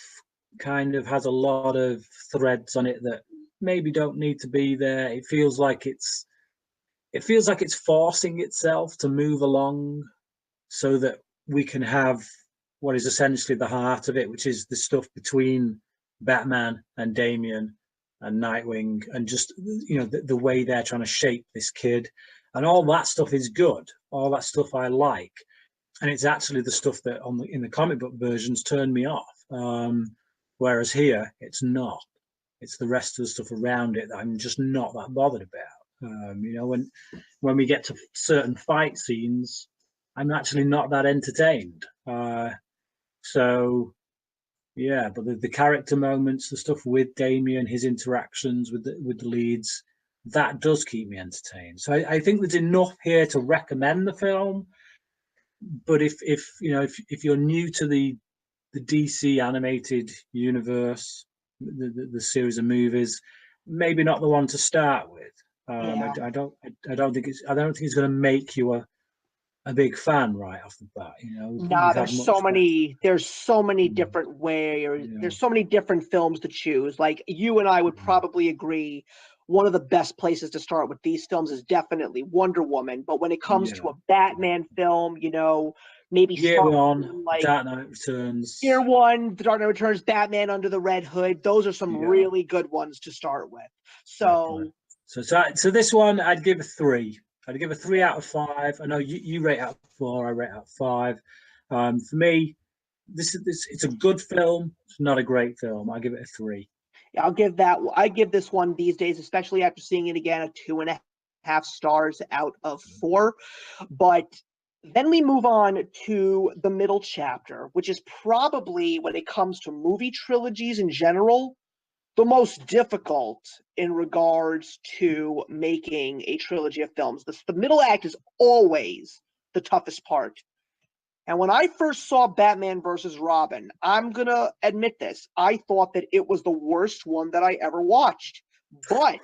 kind of has a lot of threads on it that maybe don't need to be there. It feels like it's forcing itself to move along so that we can have what is essentially the heart of it, which is the stuff between Batman and Damian and Nightwing, and just the way they're trying to shape this kid, and all that stuff is good. All that stuff I like, and it's actually the stuff that in the comic book versions turned me off. Whereas here, it's not. It's the rest of the stuff around it that I'm just not that bothered about. When we get to certain fight scenes, I'm actually not that entertained. So yeah, but the character moments, the stuff with Damien, his interactions with the leads, that does keep me entertained. So I think there's enough here to recommend the film. But if you're new to the DC animated universe, the series of movies, maybe not the one to start with. Yeah. I don't think it's going to make you a big fan right off the bat. Nah, We've had much better. there's so many Mm, different ways. yeah, There's so many different films to choose. Like you and I would probably agree, one of the best places to start with these films is definitely Wonder Woman. But when it comes to yeah. a Batman film, maybe Year start One, like Dark Knight Year Returns. One, The Dark Knight Returns, Batman Under the Red Hood. Those are some Yeah, really good ones to start with. definitely. So So this one, I'd give a 3. I'd give a 3 out of 5. I know you rate out of 4. I rate out of 5. For me, this it's a good film. It's not a great film. I give it a 3. yeah, I give this one these days, especially after seeing it again, a 2.5 stars out of 4. But then we move on to the middle chapter, which is probably, when it comes to movie trilogies in general, the most difficult in regards to making a trilogy of films. The middle act is always the toughest part. And when I first saw Batman versus Robin, I'm going to admit this, I thought that it was the worst one that I ever watched. But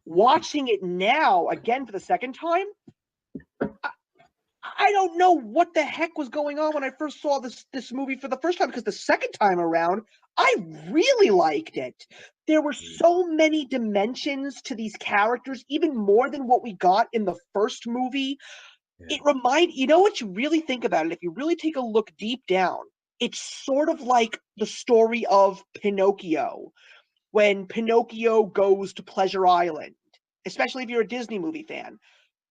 watching it now, again for the second time, I don't know what the heck was going on when I first saw this movie for the first time, because the second time around, I really liked it. There were so many dimensions to these characters, even more than what we got in the first movie. Yeah. What you really think about it, if you really take a look deep down, it's sort of like the story of Pinocchio. When Pinocchio goes to Pleasure Island, especially if you're a Disney movie fan,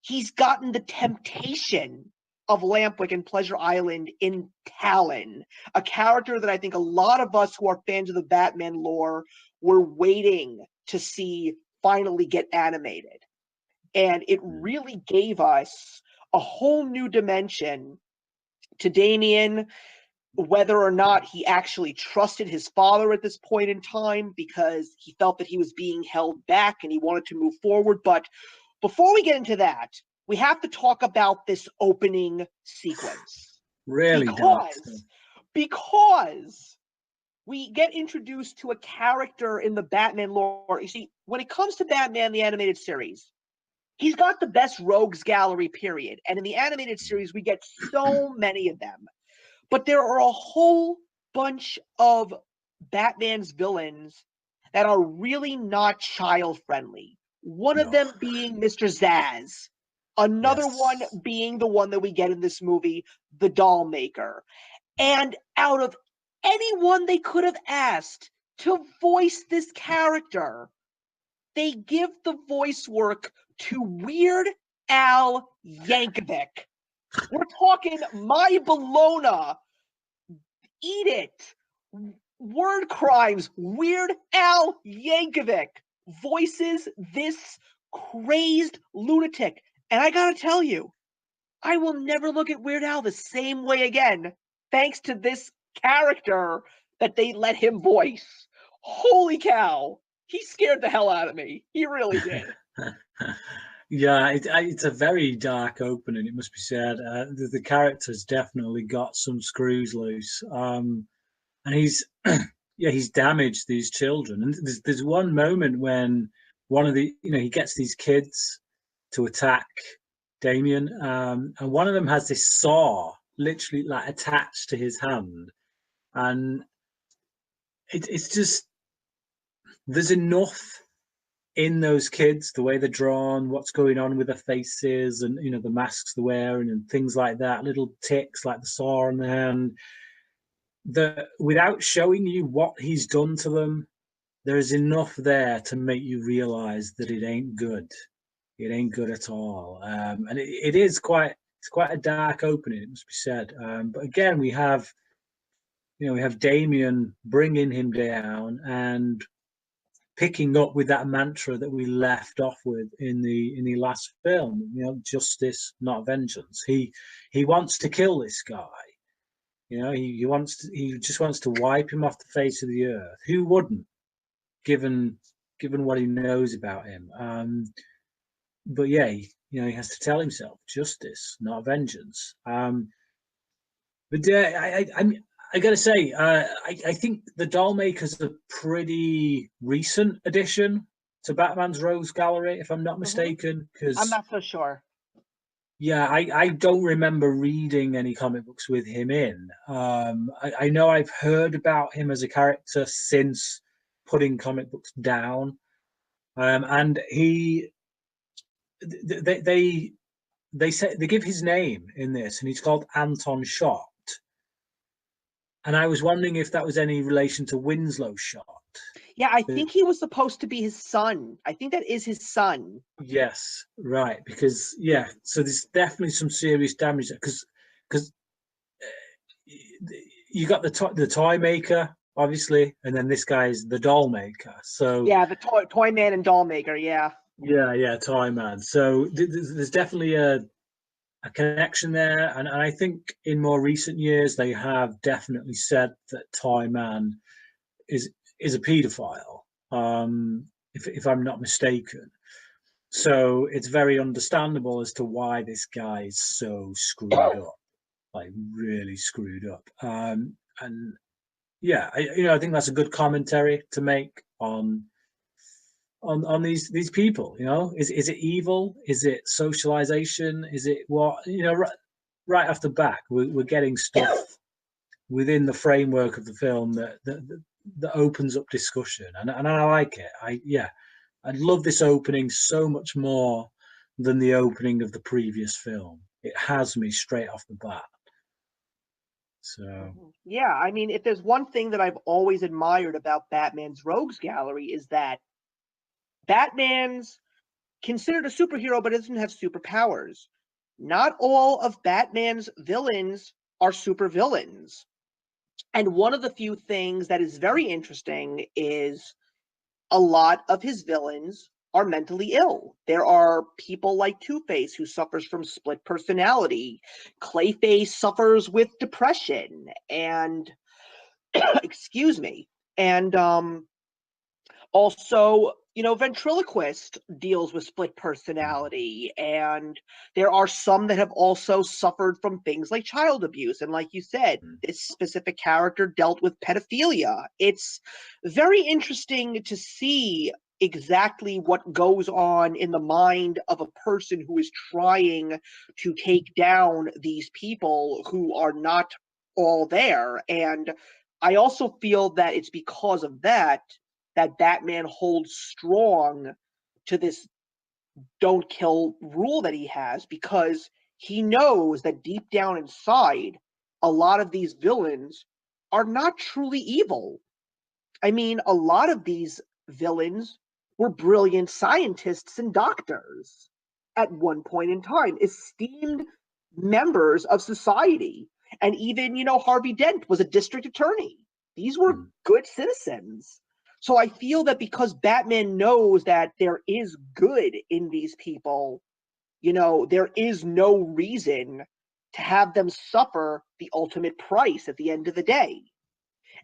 he's gotten the temptation of Lampwick and Pleasure Island in Talon, a character that I think a lot of us who are fans of the Batman lore were waiting to see finally get animated. And it really gave us a whole new dimension to Damien, whether or not he actually trusted his father at this point in time, because he felt that he was being held back and he wanted to move forward. But before we get into that, we have to talk about this opening sequence. Really dark stuff. Because we get introduced to a character in the Batman lore. You see, when it comes to Batman, the animated series, he's got the best rogues gallery, period. And in the animated series, we get so many of them. But there are a whole bunch of Batman's villains that are really not child friendly. One of No. them being Mr. Zaz. Another Yes. one being the one that we get in this movie, the doll maker. And out of anyone they could have asked to voice this character, they give the voice work to Weird Al Yankovic. We're talking My Bologna. Eat it. Word crimes. Weird Al Yankovic voices this crazed lunatic. And I gotta tell you, I will never look at Weird Al the same way again, thanks to this character that they let him voice. Holy cow. He scared the hell out of me. He really did. Yeah, it's a very dark opening, it must be said. The character's definitely got some screws loose, and he's he's damaged these children. And there's one moment when one of the he gets these kids to attack Damien, and one of them has this saw literally like attached to his hand, and it's just there's enough in those kids, the way they're drawn, what's going on with their faces, and the masks they're wearing and things like that, little ticks like the saw on the hand. without showing you what he's done to them, there is enough there to make you realize that it ain't good. It ain't good at all. And it is quite a dark opening, it must be said. But again, we have Damien bringing him down and picking up with that mantra that we left off with in the last film. Justice, not vengeance. He wants to kill this guy. He just wants to wipe him off the face of the earth. Who wouldn't, given what he knows about him? But yeah, he has to tell himself justice, not vengeance. But I got to say, I think the Dollmaker's a pretty recent addition to Batman's Rogues Gallery, if I'm not mistaken. Because I'm not so sure. Yeah, I don't remember reading any comic books with him in. I know I've heard about him as a character since putting comic books down, and they say they give his name in this, and he's called Anton Schott. And I was wondering if that was any relation to Winslow Schott. Yeah, I think he was supposed to be his son. I think that is his son. Yes, right. Because so there's definitely some serious damage because you got the toy maker, obviously, and then this guy's the doll maker. So yeah, the toy man and doll maker. Yeah. Yeah, Toy Man. So there's definitely a connection there, and I think in more recent years they have definitely said that Toy Man is a paedophile, if I'm not mistaken. So it's very understandable as to why this guy is so screwed up, like really screwed up. And yeah, I think that's a good commentary to make on these people. Is it evil? Is it socialization? Is it what? Right off the back, we're getting stuff within the framework of the film that opens up discussion, and I like it. I love this opening so much more than the opening of the previous film. It has me straight off the bat. So yeah, I mean, if there's one thing that I've always admired about Batman's Rogues Gallery is that Batman's considered a superhero but doesn't have superpowers. Not all of Batman's villains are supervillains. And one of the few things that is very interesting is a lot of his villains are mentally ill. There are people like Two-Face who suffers from split personality. Clayface suffers with depression and excuse me. And also, ventriloquist deals with split personality, and there are some that have also suffered from things like child abuse. And like you said, this specific character dealt with pedophilia. It's very interesting to see exactly what goes on in the mind of a person who is trying to take down these people who are not all there. And I also feel that it's because of that Batman holds strong to this don't kill rule that he has, because he knows that deep down inside, a lot of these villains are not truly evil. I mean, a lot of these villains were brilliant scientists and doctors at one point in time, esteemed members of society. And even, Harvey Dent was a district attorney. These were good citizens. So I feel that because Batman knows that there is good in these people, there is no reason to have them suffer the ultimate price at the end of the day.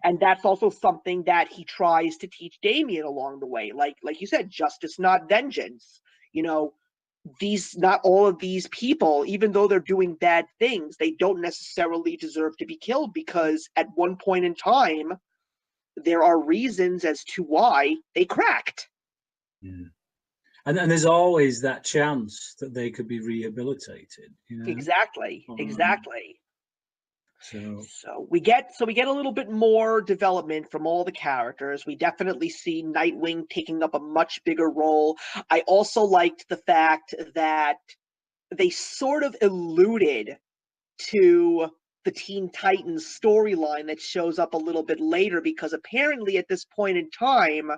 And that's also something that he tries to teach Damien along the way. Like you said, justice, not vengeance. Not all of these people, even though they're doing bad things, they don't necessarily deserve to be killed, because at one point in time, there are reasons as to why they cracked. and there's always that chance that they could be rehabilitated. Exactly. So we get a little bit more development from all the characters. We definitely see Nightwing taking up a much bigger role. I also liked the fact that they sort of alluded to the Teen Titans storyline that shows up a little bit later, because apparently at this point in time,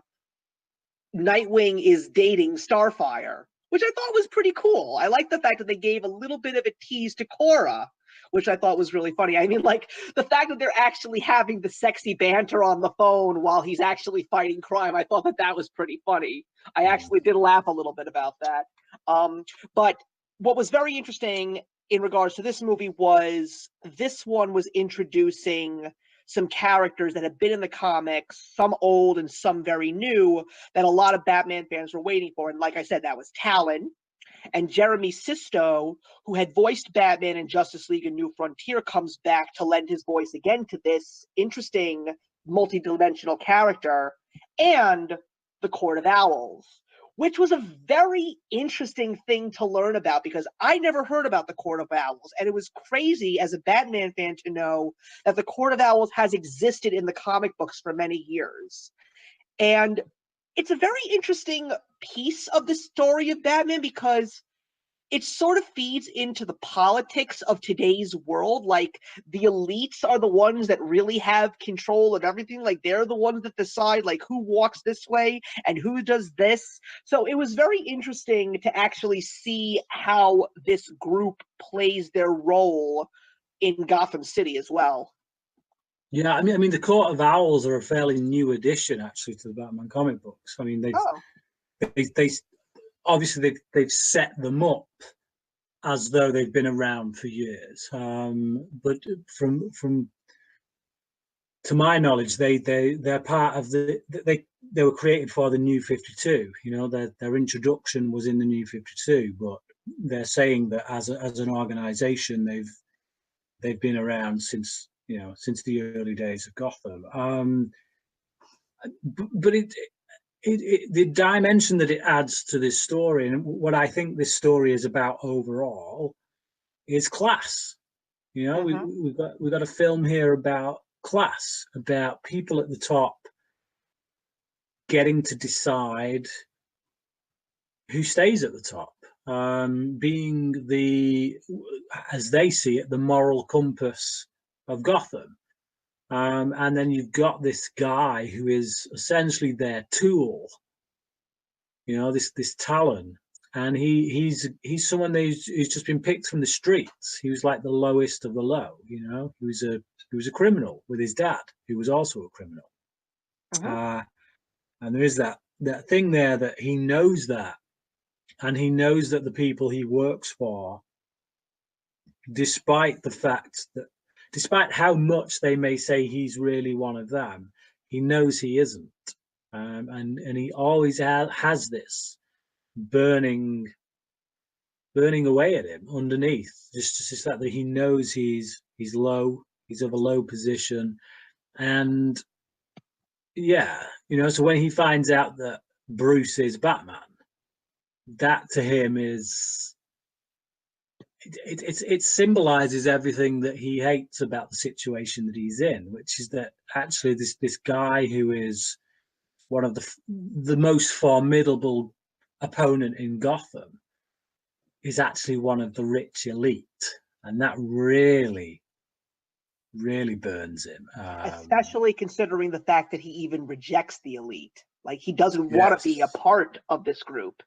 Nightwing is dating Starfire, which I thought was pretty cool. I like the fact that they gave a little bit of a tease to Cora, which I thought was really funny. I mean, like, the fact that they're actually having the sexy banter on the phone while he's actually fighting crime, I thought that was pretty funny. I actually did laugh a little bit about that. But what was very interesting in regards to this movie was this one was introducing some characters that have been in the comics, some old and some very new, that a lot of Batman fans were waiting for. And like I said, that was Talon. And Jeremy Sisto, who had voiced Batman in Justice League: A New Frontier, comes back to lend his voice again to this interesting multi-dimensional character, and the Court of Owls, which was a very interesting thing to learn about, because I never heard about the Court of Owls. And it was crazy as a Batman fan to know that the Court of Owls has existed in the comic books for many years. And it's a very interesting piece of the story of Batman, because it sort of feeds into the politics of today's world. Like, the elites are the ones that really have control of everything. Like, they're the ones that decide, like, who walks this way and who does this. So it was very interesting to actually see how this group plays their role in Gotham City as well. Yeah, I mean, the Court of Owls are a fairly new addition, actually, to the Batman comic books. I mean, Oh. they obviously they've set them up as though they've been around for years. But from to my knowledge, they're part of they were created for the New 52. You know, their introduction was in the New 52, but they're saying that as an organization, they've been around since the early days of Gotham. But the dimension that it adds to this story, and what I think this story is about overall, is class. You know, we've got a film here about class, about people at the top getting to decide who stays at the top, being as they see it, the moral compass of Gotham. And then you've got this guy who is essentially their tool, this Talon, and he's someone who's just been picked from the streets. He was like the lowest of the low. He was a criminal with his dad, who was also a criminal. And there is that thing there that he knows that, and he knows that the people he works for, despite how much they may say he's really one of them, he knows he isn't. And he always has this burning away at him underneath. Just that he knows he's low, he's of a low position. And so when he finds out that Bruce is Batman, that to him is it symbolizes everything that he hates about the situation that he's in, which is that actually this guy who is one of the most formidable opponent in Gotham is actually one of the rich elite, and that really burns him. Especially considering the fact that he even rejects the elite. Like, he doesn't want to be a part of this group.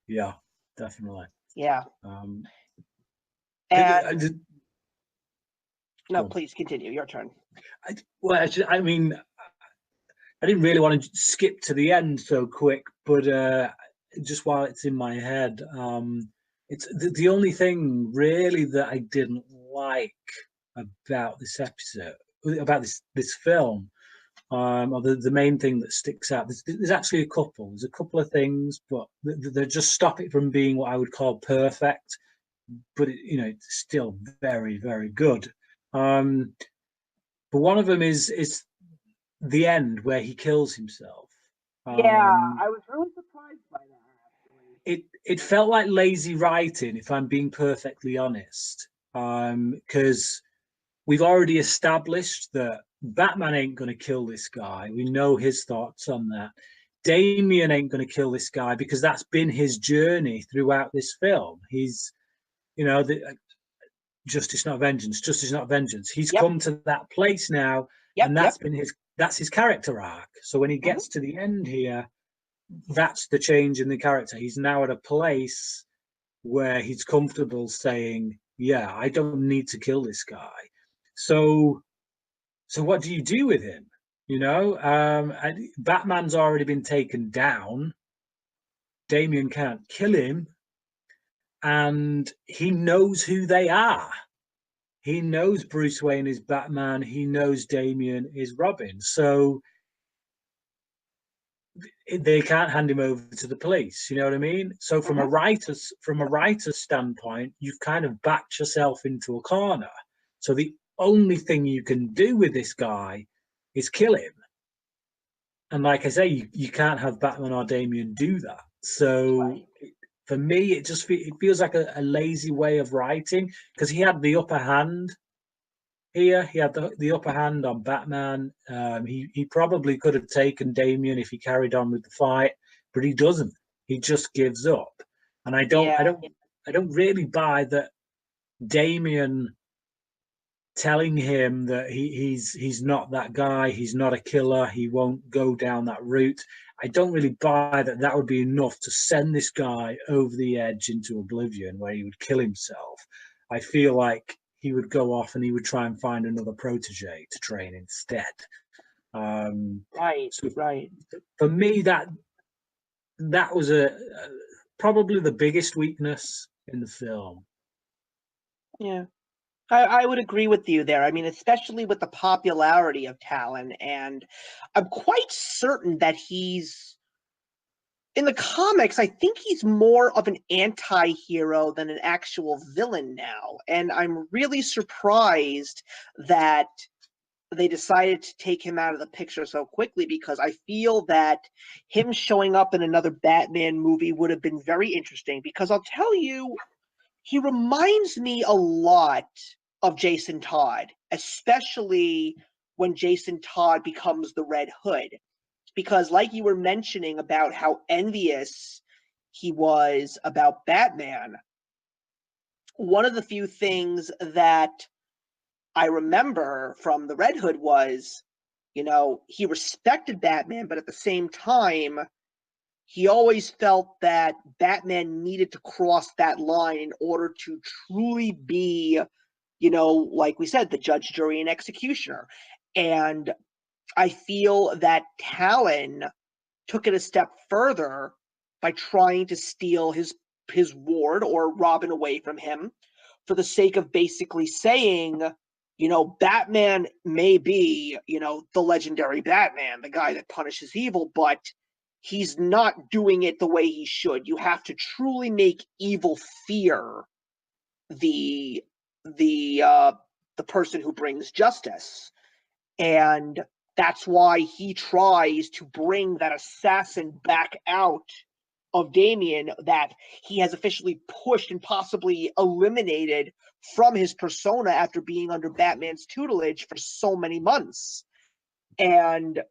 Yeah, definitely. Yeah. Please continue. Your turn. I mean, I didn't really want to skip to the end so quick, but just while it's in my head, it's the only thing really that I didn't like about this episode, about this film, or the main thing that sticks out. There's actually a couple. There's a couple of things, but they just stop it from being what I would call perfect. But it's still very, very good. But one of them is the end where he kills himself. I was really surprised by that, actually. It felt like lazy writing, if I'm being perfectly honest, because we've already established that Batman ain't going to kill this guy. We know his thoughts on that. Damian ain't going to kill this guy because that's been his journey throughout this film. He's, justice, not vengeance. Justice, not vengeance. He's Yep. come to that place now, Yep. and that's his character arc. So when he Mhm. gets to the end here, that's the change in the character. He's now at a place where he's comfortable saying, "Yeah, I don't need to kill this guy." So, what do you do with him? Batman's already been taken down. Damian can't kill him, and he knows who they are. He knows Bruce Wayne is Batman. He knows Damian is Robin. So they can't hand him over to the police. You know what I mean? So from a writer's standpoint, you've kind of backed yourself into a corner. So the only thing you can do with this guy is kill him. And like I say, you can't have Batman or Damian do that. So Right. for me, it feels like a lazy way of writing, because he had the upper hand here. He had the upper hand on Batman. He probably could have taken Damian if he carried on with the fight, but he doesn't. He just gives up. And I Yeah. don't really buy that Damian telling him that he's not that guy, he's not a killer, he won't go down that route. I don't really buy that that would be enough to send this guy over the edge into oblivion where he would kill himself. I feel like he would go off and he would try and find another protege to train instead. Right. So Right. for me, that was probably the biggest weakness in the film. Yeah. I would agree with you there. I mean, especially with the popularity of Talon, and I'm quite certain that he's in the comics. I think he's more of an anti-hero than an actual villain now, and I'm really surprised that they decided to take him out of the picture so quickly, because I feel that him showing up in another Batman movie would have been very interesting, because I'll tell you, he reminds me a lot of Jason Todd, especially when Jason Todd becomes the Red Hood. Because, like you were mentioning about how envious he was about Batman, one of the few things that I remember from the Red Hood was, he respected Batman, but at the same time, he always felt that Batman needed to cross that line in order to truly be, like we said, the judge, jury, and executioner. And I feel that Talon took it a step further by trying to steal his ward or Robin away from him, for the sake of basically saying, Batman may be, the legendary Batman, the guy that punishes evil, but he's not doing it the way he should. You have to truly make evil fear the the the person who brings justice. And that's why he tries to bring that assassin back out of Damian, that he has officially pushed and possibly eliminated from his persona after being under Batman's tutelage for so many months. And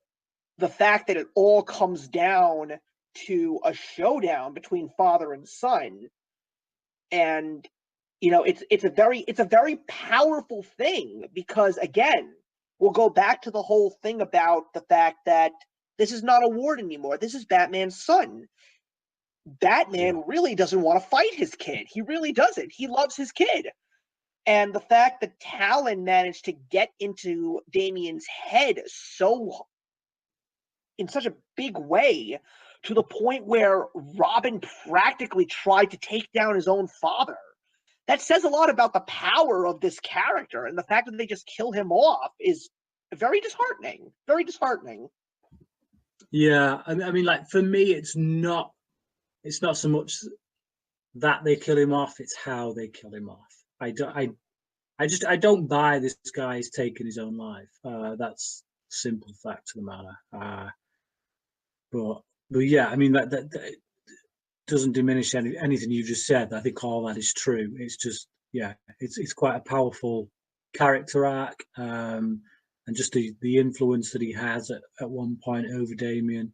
the fact that it all comes down to a showdown between father and son, and it's a very powerful thing, because again, we'll go back to the whole thing about the fact that this is not a ward anymore. This is Batman's son. Yeah. Batman really doesn't want to fight his kid. He really doesn't. He loves his kid. And the fact that Talon managed to get into Damian's head in such a big way, to the point where Robin practically tried to take down his own father. That says a lot about the power of this character, and the fact that they just kill him off is very disheartening. Very disheartening. Yeah, I mean, like for me, it's not so much that they kill him off; it's how they kill him off. I don't buy this guy's taking his own life. That's simple fact of the matter. But yeah, I mean that doesn't diminish anything you just said. I think all that is true. It's just, yeah, it's quite a powerful character arc, and just the influence that he has at one point over Damien.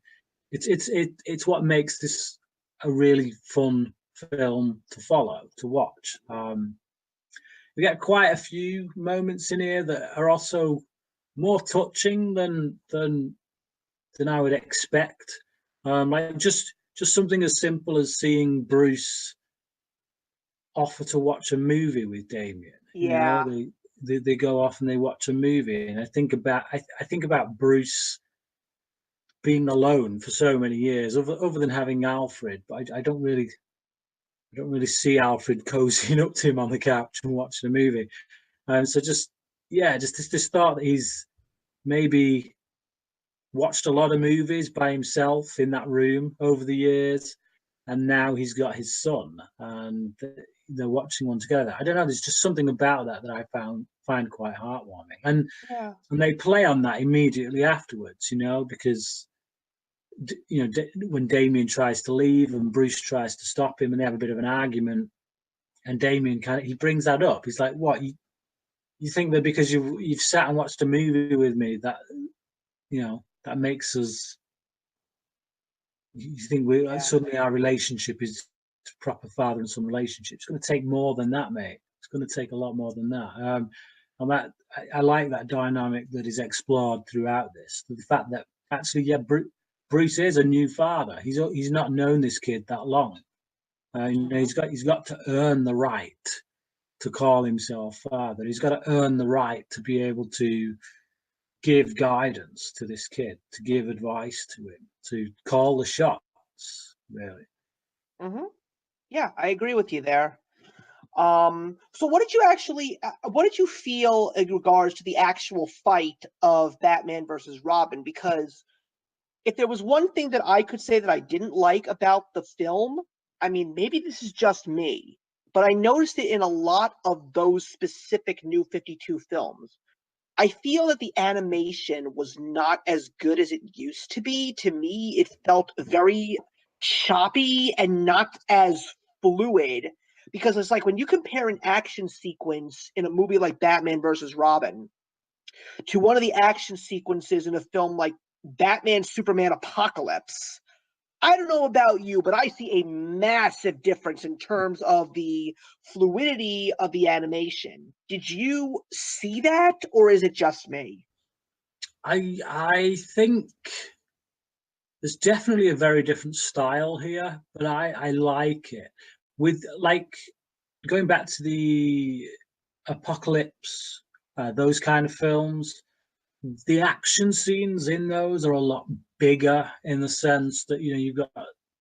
It's what makes this a really fun film to follow, to watch. we get quite a few moments in here that are also more touching than I would expect. Like just something as simple as seeing Bruce offer to watch a movie with Damien. You know, Yeah. they go off and they watch a movie, and I think about Bruce being alone for so many years, other than having Alfred. But I don't really see Alfred cozying up to him on the couch and watching a movie. So just yeah, just this thought that he's maybe watched a lot of movies by himself in that room over the years, and now he's got his son, and they're watching one together. I don't know. There's just something about that I find quite heartwarming, Yeah. and they play on that immediately afterwards. You know, because you know when Damien tries to leave and Bruce tries to stop him, and they have a bit of an argument, and Damien he brings that up. He's like, "What you think that because you've sat and watched a movie with me that that makes us you think we Yeah. suddenly our relationship is proper father and son relationship. It's going to take more than that, mate. It's going to take a lot more than that. And I like that dynamic that is explored throughout this. The fact that actually, yeah, Bruce is a new father. He's not known this kid that long. Hmm. He's got to earn the right to call himself father. He's got to earn the right to be able to give guidance to this kid, to give advice to him, to call the shots, really. Hmm. Yeah, I agree with you there. So what did you feel in regards to the actual fight of Batman versus Robin? Because if there was one thing that I could say that I didn't like about the film, I mean, maybe this is just me, but I noticed it in a lot of those specific New 52 films. I feel that the animation was not as good as it used to be. To me, it felt very choppy and not as fluid because it's like when you compare an action sequence in a movie like Batman versus Robin to one of the action sequences in a film like Batman Superman Apocalypse. I don't know about you, but I see a massive difference in terms of the fluidity of the animation. Did you see that, or is it just me? I think there's definitely a very different style here, but I like it. With like going back to the Apocalypse, those kind of films, the action scenes in those are a lot bigger in the sense that you've got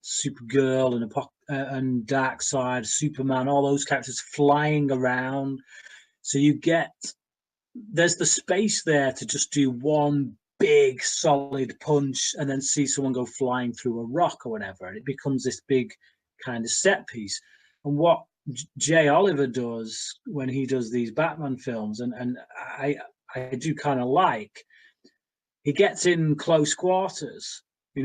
Supergirl and Darkseid, Superman, all those characters flying around. So there's the space there to just do one big solid punch and then see someone go flying through a rock or whatever, and it becomes this big kind of set piece. And what Jay Oliver does when he does these Batman films, and I do kind of like, he gets in close quarters. We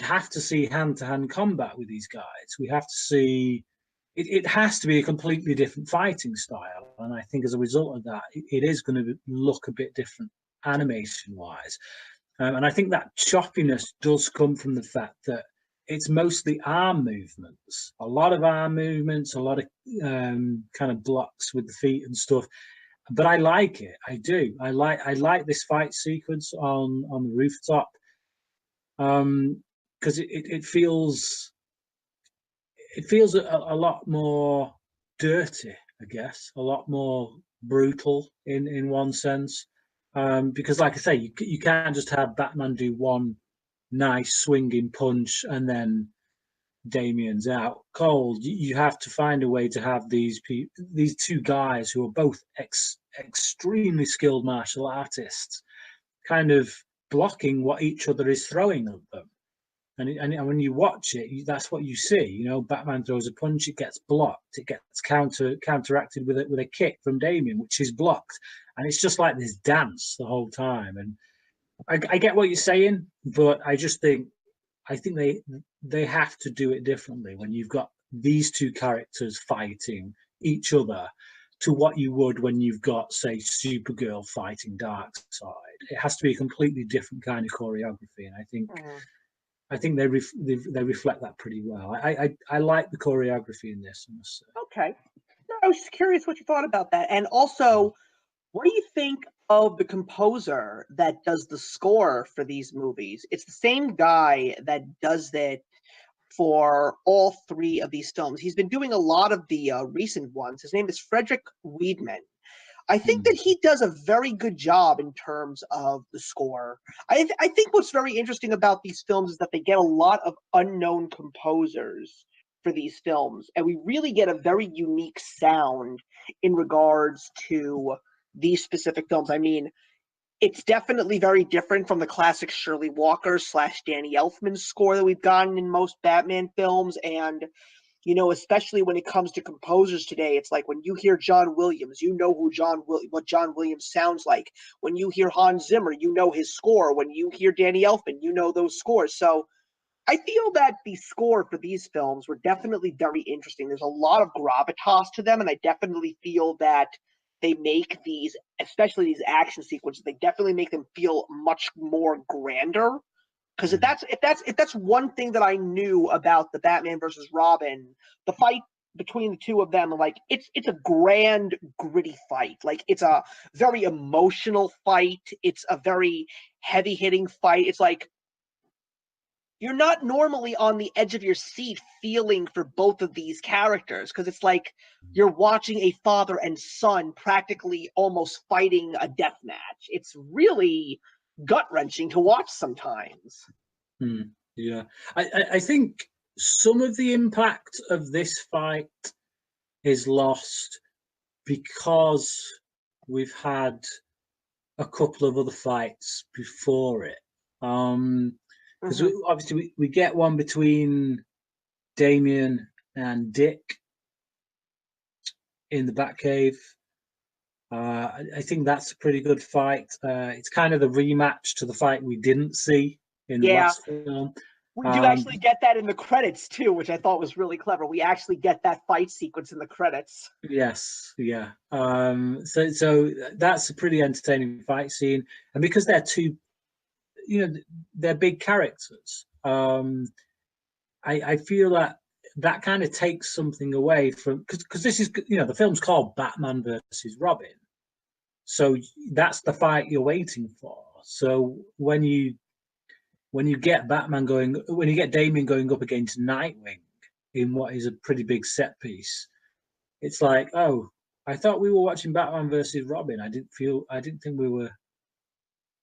have to see hand to hand combat with these guys. We have to see it has to be a completely different fighting style. And I think as a result of that, it is going to look a bit different animation wise. And I think that choppiness does come from the fact that it's mostly arm movements, a lot of arm movements, a lot of kind of blocks with the feet and stuff. But I like it. I do. I like this fight sequence on the rooftop because it feels a lot more dirty, I guess, a lot more brutal in one sense. Because, like I say, you can't just have Batman do one nice swinging punch and then Damien's out cold. You have to find a way to have these two guys who are both extremely skilled martial artists, kind of blocking what each other is throwing at them. And when you watch it, that's what you see. Batman throws a punch, it gets blocked, it gets counteracted with a kick from Damien, which is blocked, and it's just like this dance the whole time. And I get what you're saying, but I think they have to do it differently when you've got these two characters fighting each other to what you would when you've got, say, Supergirl fighting Darkseid. It has to be a completely different kind of choreography, and I think Mhm. I think they reflect that pretty well. I like the choreography in this, I must say. Okay. No, I was just curious what you thought about that. And also, what do you think of the composer that does the score for these movies? It's the same guy that does it for all three of these films. He's been doing a lot of the recent ones. His name is Frederick Weidman. I think that Mm, he does a very good job in terms of the score. I think what's very interesting about these films is that they get a lot of unknown composers for these films, and we really get a very unique sound in regards to these specific films. I mean, it's definitely very different from the classic Shirley Walker slash Danny Elfman score that we've gotten in most Batman films, and especially when it comes to composers today, it's like when you hear John Williams, you know what John Williams sounds like. When you hear Hans Zimmer, you know his score. When you hear Danny Elfman, you know those scores. So I feel that the score for these films were definitely very interesting. There's a lot of gravitas to them, and I definitely feel that they make these, especially these action sequences, they definitely make them feel much more grander. Because if mm, that's one thing that I knew about the Batman versus Robin, the fight between the two of them, like it's a grand, gritty fight. Like it's a very emotional fight. It's a very heavy hitting fight. It's like you're not normally on the edge of your seat feeling for both of these characters because it's like you're watching a father and son practically almost fighting a death match. It's really gut wrenching to watch sometimes. mm. Yeah, I think some of the impact of this fight is lost because we've had a couple of other fights before it. Because Mm-hmm. obviously we get one between Damien and Dick in the Batcave. I think that's a pretty good fight. It's kind of the rematch to the fight we didn't see in the Yeah, last film. we do Um, actually get that in the credits too, which I thought was really clever. We actually get that fight sequence in the credits. yes, yeah. So that's a pretty entertaining fight scene, and because they're two, they're big characters. I feel that that kind of takes something away from because this is the film's called Batman versus Robin, so that's the fight you're waiting for. So when you get when you get Damien going up against Nightwing in what is a pretty big set piece, it's like, oh, I thought we were watching Batman versus Robin. I didn't think we were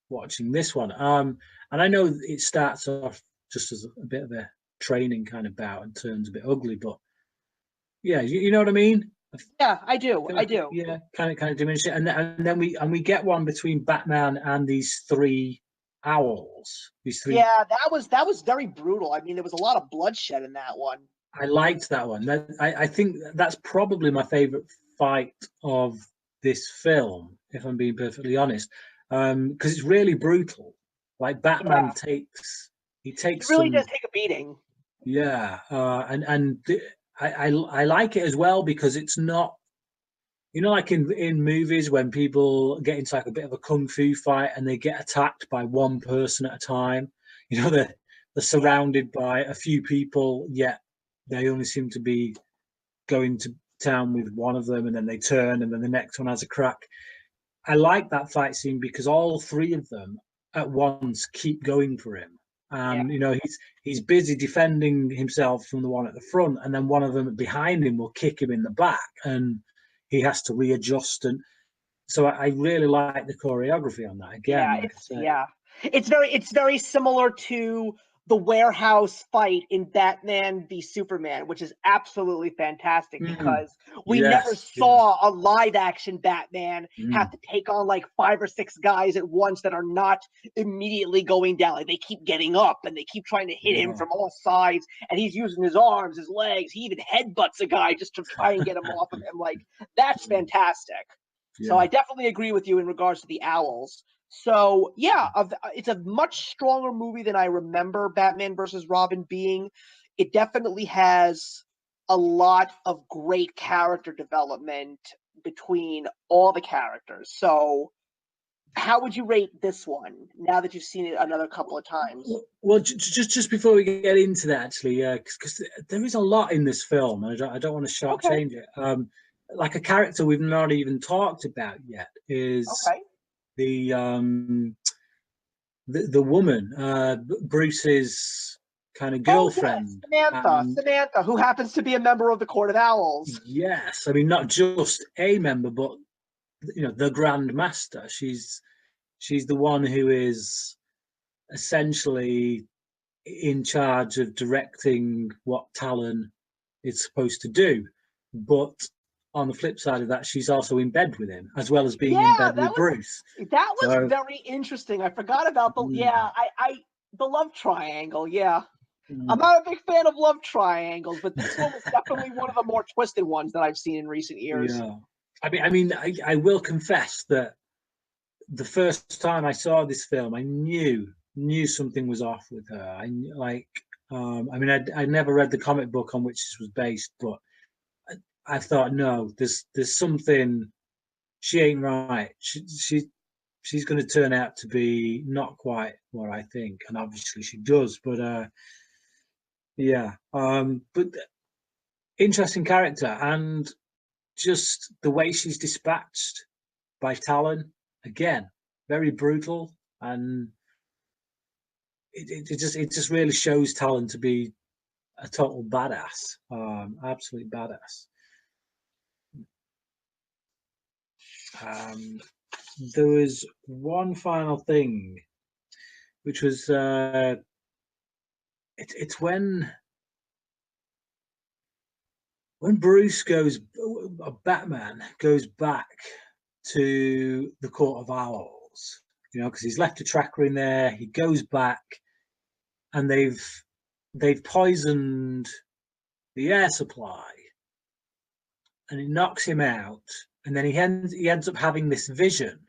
watching this one. And I know it starts off just as a bit of a training kind of bout and turns a bit ugly, but yeah, you know what I mean? I Yeah, I do. feel I like do. yeah, kind of diminish it, and then we get one between Batman and these three owls. These three, Yeah, that was very brutal. I mean, there was a lot of bloodshed in that one. I liked that one. I think that's probably my favorite fight of this film, if I'm being perfectly honest, because it's really brutal. Like Batman Yeah, takes he he takes really does some take a beating. yeah, I like it as well because it's not like in movies when people get into like a bit of a kung fu fight and they get attacked by one person at a time. They're Yeah, surrounded by a few people, yet they only seem to be going to town with one of them, and then they turn, and then the next one has a crack. I like that fight scene because all three of them at once keep going for him. yeah, And he's busy defending himself from the one at the front, and then one of them behind him will kick him in the back, and he has to readjust. And so I really like the choreography on that. yeah. Again, like I It's say, yeah. It's very similar to the warehouse fight in Batman v Superman, which is absolutely fantastic mm, because we never yes, yes, saw a live action Batman have mm, to take on like 5 or 6 guys at once that are not immediately going down. Like they keep getting up and they keep trying to hit him yeah, from all sides, and he's using his arms, his legs. He even headbutts a guy just to try and get him off of him. Like that's fantastic. So I yeah. definitely agree with you in regards to the owls. So yeah, it's a much stronger movie than I remember Batman versus Robin being. It definitely has a lot of great character development between all the characters. So how would you rate this one now that you've seen it another couple of times? Well, just before we get into that, actually, yeah, because there is a lot in this film, and I don't want to Okay. shortchange it. like a character we've not even talked about yet is Okay. the the woman, Bruce's kind of Oh yes, girlfriend. Samantha. And Samantha, who happens to be a member of the Court of Owls. yes, I mean not just a member, but the Grand Master. She's the one who is essentially in charge of directing what Talon is supposed to do. But on the flip side of that, she's also in bed with him, as well as being in Yeah, bed with Bruce. that was So, very interesting. I forgot about the mm, the love triangle. Yeah. I'm mm, not a big fan of love triangles, but this one was definitely one of the more twisted ones that I've seen in recent years. yeah. I will confess that the first time I saw this film, I knew something was off with her. I never read the comic book on which this was based, but I thought, no, there's something. She ain't right. She's going to turn out to be not quite what I think, and obviously she does. But yeah, but interesting character, and just the way she's dispatched by Talon, again, very brutal, and it just really shows Talon to be a total badass, absolute badass. Um, there was one final thing, which was it's when Bruce goes, Batman goes back to the Court of Owls, because he's left a tracker in there. He goes back, and they've poisoned the air supply, and it knocks him out. And then he ends up having this vision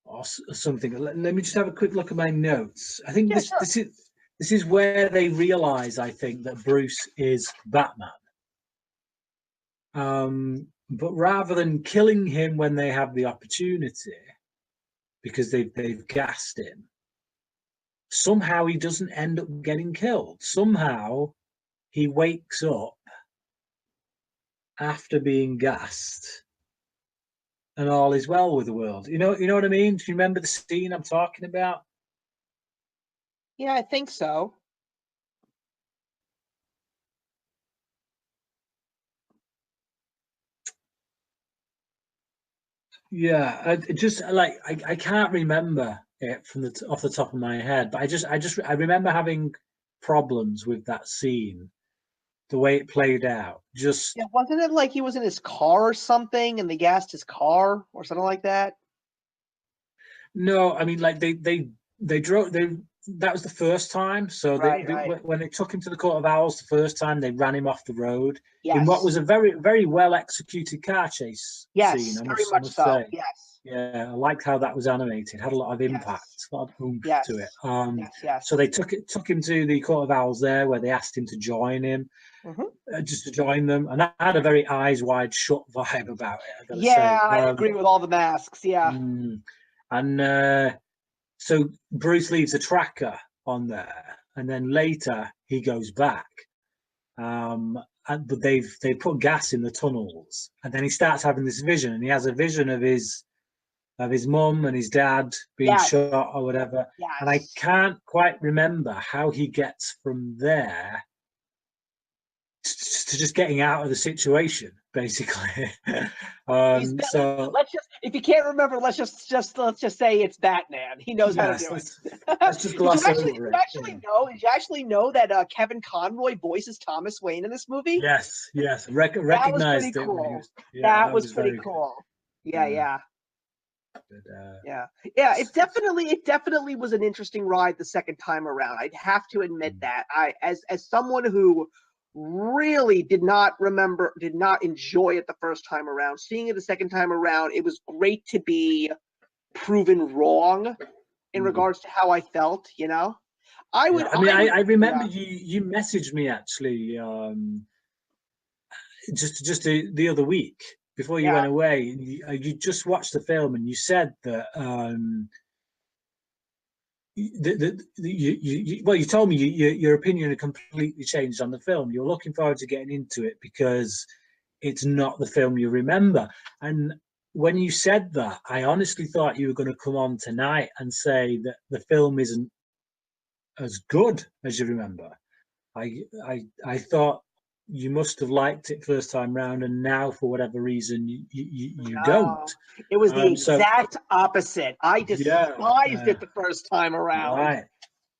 or something. Let me just have a quick look at my notes. I think Yeah, this sure. this is where they realize, I think, that Bruce is Batman. But rather than killing him when they have the opportunity, because they've gassed him, somehow he doesn't end up getting killed. Somehow he wakes up after being gassed, and all is well with the world. You know what I mean? Do you remember the scene I'm talking about? Yeah, I think so. Yeah, I can't remember it from off the top of my head, but I remember having problems with that scene, the way it played out. Yeah, Just wasn't it like he was in his car or something and they gassed his car or something like that? no, I mean, like they drove they that was the first time. So Right, right. when they took him to the Court of Owls the first time, they ran him off the road in what Yes. was a very very well executed car chase scene. Yes, I very must I much must so. say. Yes. Yeah, I liked how that was animated. Had a lot of impact, Yes. a lot of oomph to it. Yes. Yes, So yes. they took him to the Court of Owls there, where they asked him to join him, Hmm. just to join them, and I had a very eyes wide shut vibe about it. I gotta Yeah, say. I agree with all the masks. Yeah. Mm, and so Bruce leaves a tracker on there, and then later he goes back. But they put gas in the tunnels, and then he starts having this vision, and he has a vision of his mum and his dad being Yes. shot or whatever. And I Yes. can't quite remember how he gets from there to just getting out of the situation, basically. He's So let's just if you can't remember, let's just say it's Batman. He knows how to yes, do let's just it. gloss over it. Did you actually know that Kevin Conroy voices Thomas Wayne in this movie? Yes, That was pretty recognized it when he cool. was. Yeah, That that was was pretty very good. cool. Yeah, Yeah, yeah. but, Yeah. Yeah, it definitely was an interesting ride the second time around. I'd have to admit that. I as someone who really did not enjoy it the first time around, seeing it the second time around, it was great to be proven wrong in mm. regards to how I felt, you know? I would Yeah. I mean, I would I remember yeah. you messaged me actually, just the other week before you Yeah. went away. You just watched the film and you said that well, you told me your opinion had completely changed on the film. You're looking forward to getting into it because it's not the film you remember. And when you said that, I honestly thought you were going to come on tonight and say that the film isn't as good as you remember. I thought you must have liked it first time round, and now for whatever reason you don't. No, it was the So exact opposite. I yeah, despised it the first time around. right.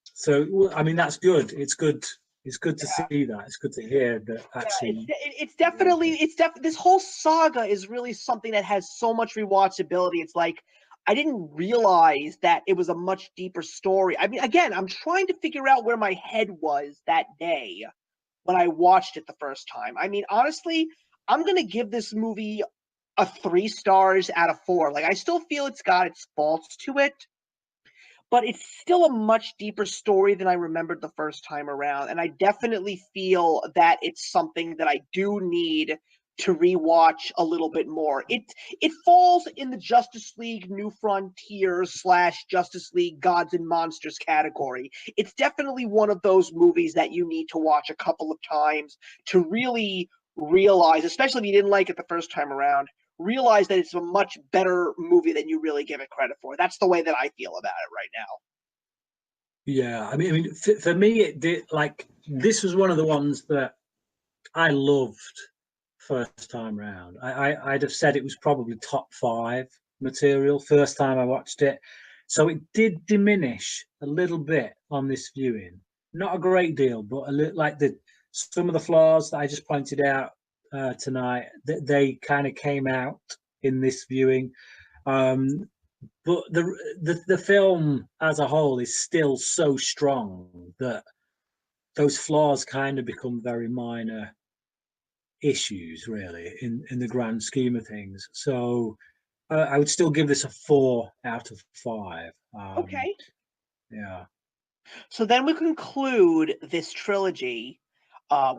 So well, I mean that's good. It's good. It's good to Yeah. see that. It's good to hear that Yeah, actually. it's definitely this whole saga is really something that has so much rewatchability. It's like I didn't realize that it was a much deeper story. I mean, again, I'm trying to figure out where my head was that day when I watched it the first time. I mean, honestly, I'm gonna give this movie a 3 stars out of 4. Like, I still feel it's got its faults to it, but it's still a much deeper story than I remembered the first time around. And I definitely feel that it's something that I do need to rewatch a little bit more. It falls in the Justice League New Frontiers / Justice League Gods and Monsters category. It's definitely one of those movies that you need to watch a couple of times to really realize, especially if you didn't like it the first time around, realize that it's a much better movie than you really give it credit for. That's the way that I feel about it right now. Yeah, I mean, for me, it did like this was one of the ones that I loved first time round. I'd have said it was probably top 5 material first time I watched it. So it did diminish a little bit on this viewing. Not a great deal, but a little like some of the flaws that I just pointed out tonight, they kind of came out in this viewing. Um, but the film as a whole is still so strong that those flaws kind of become very minor issues really in the grand scheme of things. So I would still give this a 4 out of 5. Okay. Yeah. So then we conclude this trilogy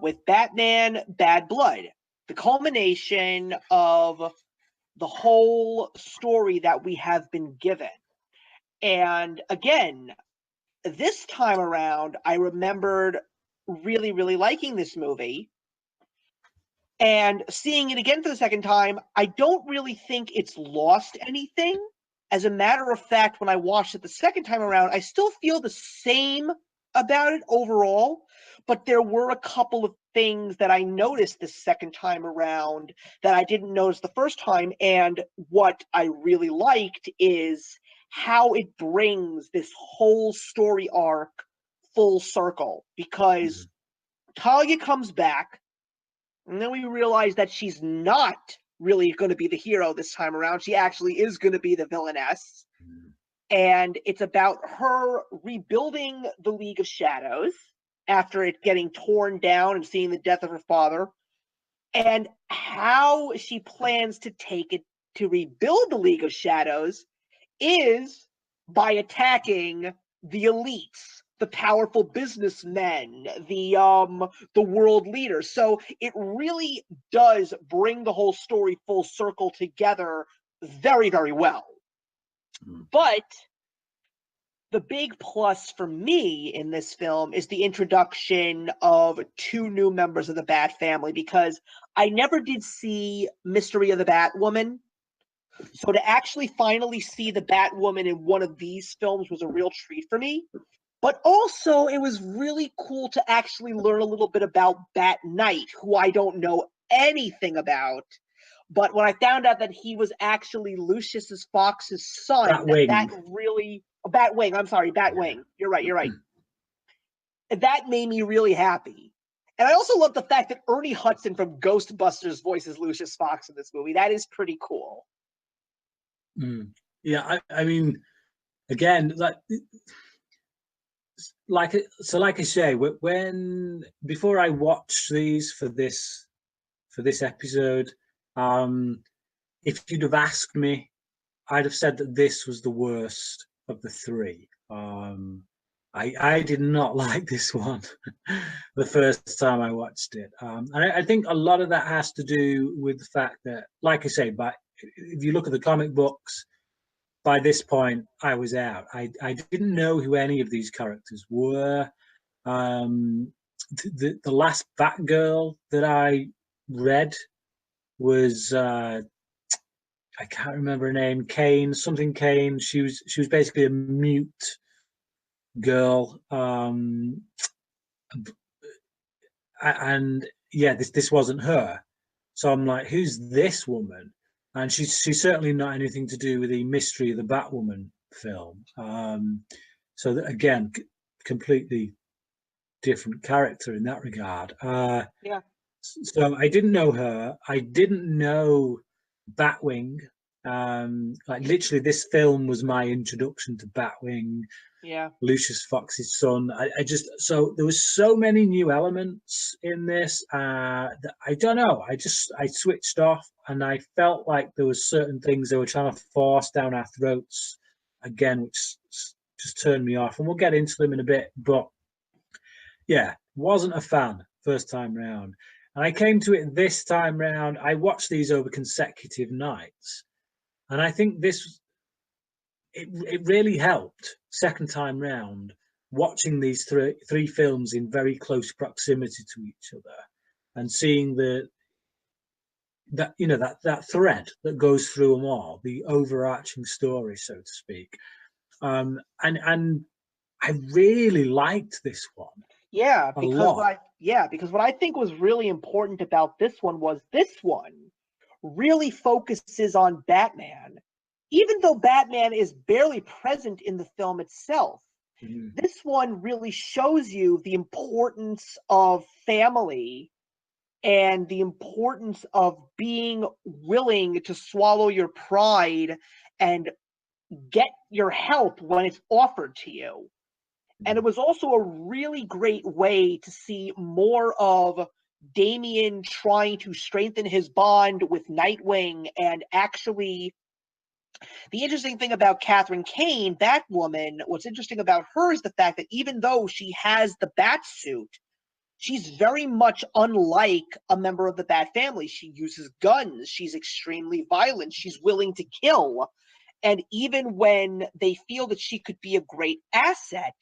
with Batman Bad Blood, the culmination of the whole story that we have been given. And again, this time around, I remembered really, really liking this movie. And seeing it again for the second time, I don't really think it's lost anything. As a matter of fact, when I watched it the second time around, I still feel the same about it overall, but there were a couple of things that I noticed the second time around that I didn't notice the first time. And what I really liked is how it brings this whole story arc full circle, because Mhm. Talia comes back, and then we realize that she's not really going to be the hero this time around. She actually is going to be the villainess. Mhm. And it's about her rebuilding the League of Shadows after it getting torn down and seeing the death of her father, and how she plans to take it to rebuild the League of Shadows is by attacking the elites, the powerful businessmen, the world leaders. So it really does bring the whole story full circle together very, very well. Mhm. But the big plus for me in this film is the introduction of 2 new members of the Bat family, because I never did see Mystery of the Batwoman. So to actually finally see the Batwoman in one of these films was a real treat for me. But also, it was really cool to actually learn a little bit about Bat Knight, who I don't know anything about. But when I found out that he was actually Lucius Fox's son, that Batwing. really Batwing. I'm sorry, Yeah. Batwing. You're right. You're right. That made me really happy. And I also love the fact that Ernie Hudson from Ghostbusters voices Lucius Fox in this movie. That is pretty cool. Mm. Yeah. I mean, again, like I say, when before I watched these for this episode, um, if you'd have asked me, I'd have said that this was the worst of the 3. I did not like this one the first time I watched it, and I think a lot of that has to do with the fact that, like I say, but if you look at the comic books, by this point, I was out. I didn't know who any of these characters were. The last Batgirl that I read was I can't remember her name, Kane, something Kane. She was basically a mute girl. And yeah, this wasn't her. So I'm like, who's this woman? And she's certainly not anything to do with the Mystery of the Batwoman film. So that, again, completely different character in that regard. Yeah. So I didn't know her. I didn't know Batwing. Like literally, this film was my introduction to Batwing. Yeah. Lucius Fox's son. I just so there was so many new elements in this that I don't know. I switched off and I felt like there was certain things they were trying to force down our throats again, which just turned me off. And we'll get into them in a bit. But yeah, wasn't a fan first time round. And I came to it this time round. I watched these over consecutive nights, and I think it really helped second time round watching these three films in very close proximity to each other and seeing that thread that goes through them all, the overarching story, so to speak. And I really liked this one Yeah, a because lot. because what I think was really important about this one was this one really focuses on Batman. Even though Batman is barely present in the film itself, Mm. this one really shows you the importance of family and the importance of being willing to swallow your pride and get your help when it's offered to you. And it was also a really great way to see more of Damian trying to strengthen his bond with Nightwing. And actually, the interesting thing about Catherine Kane, Batwoman, what's interesting about her is the fact that even though she has the bat suit, she's very much unlike a member of the Bat family. She uses guns. She's extremely violent. She's willing to kill. And even when they feel that she could be a great asset,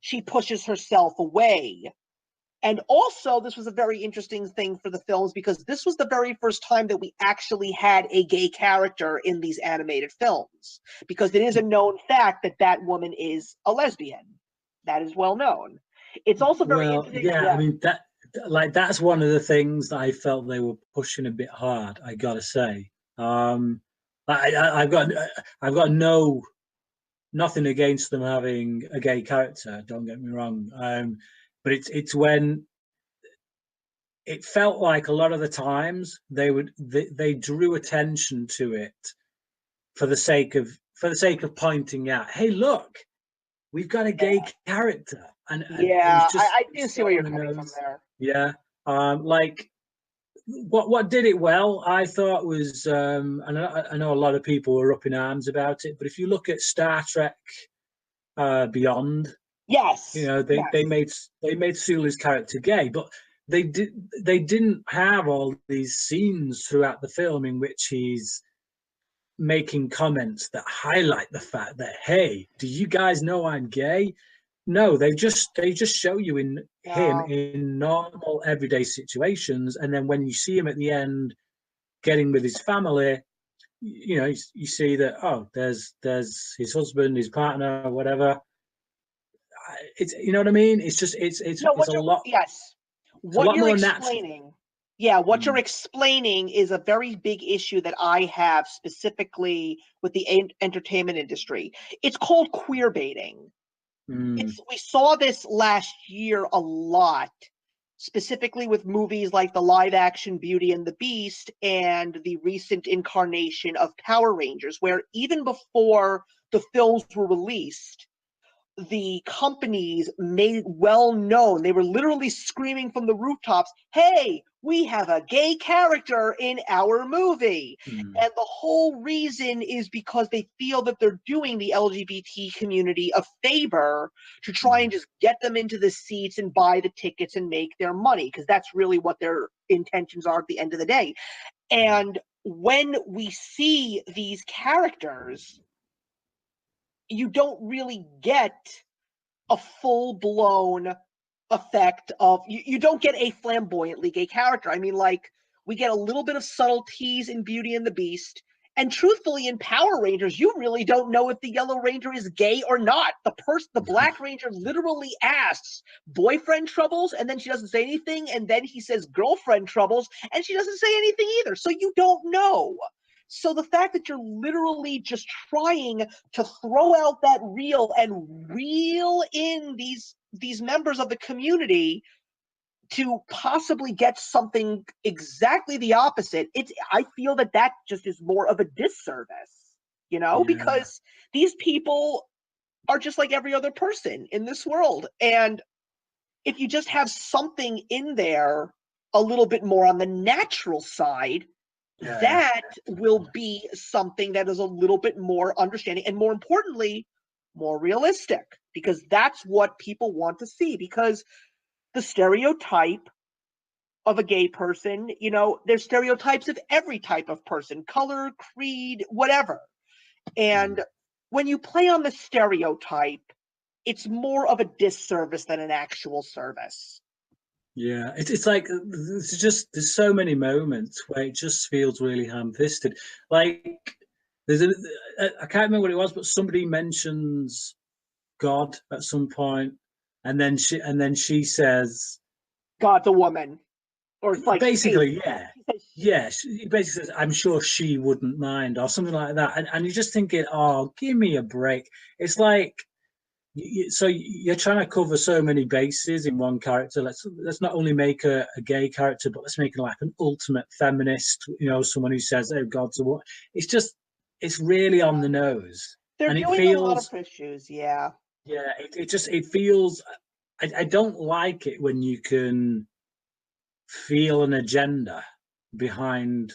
she pushes herself away. And also, this was a very interesting thing for the films because this was the very first time that we actually had a gay character in these animated films. Because it is a known fact that Batwoman is a lesbian. That is well known. It's also very Well, interesting. yeah, I Yeah. mean that's one of the things that I felt they were pushing a bit hard. I gotta say, I've got nothing against them having a gay character. Don't get me wrong, but it's when it felt like a lot of the times they drew attention to it for the sake of pointing out, hey, look, we've got a gay character, and it was Yeah, just I do see so where you're on the coming from nose. there. Yeah, like what did it well, I thought was, and I know a lot of people were up in arms about it, but if you look at Star Trek Beyond, Yes, they yes. made Sulu's character gay, but they didn't have all these scenes throughout the film in which he's making comments that highlight the fact that, hey, do you guys know I'm gay? No, they just show you in him No. in normal everyday situations, and then when you see him at the end getting with his family, you see that, oh, there's his husband, his partner, whatever. It's, you know what I mean? It's just No, it's what a you're lot yes. it's a What lot you're more natural. explaining, yeah, what you're Mm, explaining is a very big issue that I have specifically with the entertainment industry. It's called queer baiting. mm, We saw this last year a lot, specifically with movies like the live action Beauty and the Beast and the recent incarnation of Power Rangers, where even before the films were released, the companies made well known. They were literally screaming from the rooftops, hey, we have a gay character in our movie. mm, And the whole reason is because they feel that they're doing the LGBT community a favor to try and mm, just get them into the seats and buy the tickets and make their money, because that's really what their intentions are at the end of the day. mm, And when we see these characters you don't really get a full-blown effect of you don't get a flamboyantly gay character. I mean, like, we get a little bit of subtleties in Beauty and the Beast, and truthfully, in Power Rangers, you really don't know if the Yellow Ranger is gay or not. The Black Ranger literally asks boyfriend troubles, and then she doesn't say anything, and then he says girlfriend troubles, and she doesn't say anything either. So you don't know. So the fact that you're literally just trying to throw out that reel and reel in these members of the community to possibly get something exactly the opposite, I feel that just is more of a disservice, Yeah. because these people are just like every other person in this world. And if you just have something in there a little bit more on the natural side, that will be something that is a little bit more understanding and, more importantly, more realistic, because that's what people want to see. Because the stereotype of a gay person, there's stereotypes of every type of person, color, creed, whatever. And when you play on the stereotype, it's more of a disservice than an actual service. Yeah, it's like there's so many moments where it just feels really ham-fisted. Like there's I can't remember what it was, but somebody mentions God at some point, and then she says, God's a woman. Or it's like basically, she. yeah. She basically says, "I'm sure she wouldn't mind," or something like that, and you're just thinking, "Oh, give me a break." It's like, so you're trying to cover so many bases in one character. Let's not only make a gay character, but let's make it like an ultimate feminist. Someone who says, "Oh, God's a what?" It's really on the nose, They're and it doing a lot of feels, issues, yeah. yeah. It feels. I don't like it when you can feel an agenda behind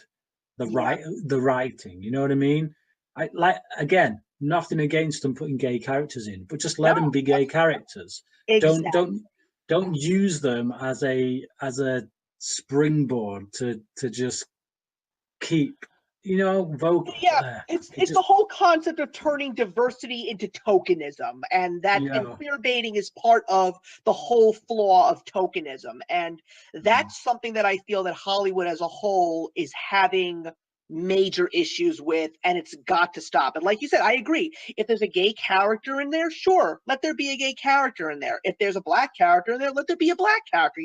Yeah. the writing. You know what I mean? I like, again, nothing against them putting gay characters in, but just let them No, be gay characters. Don't exactly. don't don't use them as a springboard to just keep vocal. Yeah, It it's the just whole concept of turning diversity into tokenism, and queer baiting is part of the whole flaw of tokenism, and that's something that I feel that Hollywood as a whole is having major issues with, and it's got to stop. And like you said, I agree. If there's a gay character in there, sure, let there be a gay character in there. If there's a black character in there, let there be a black character.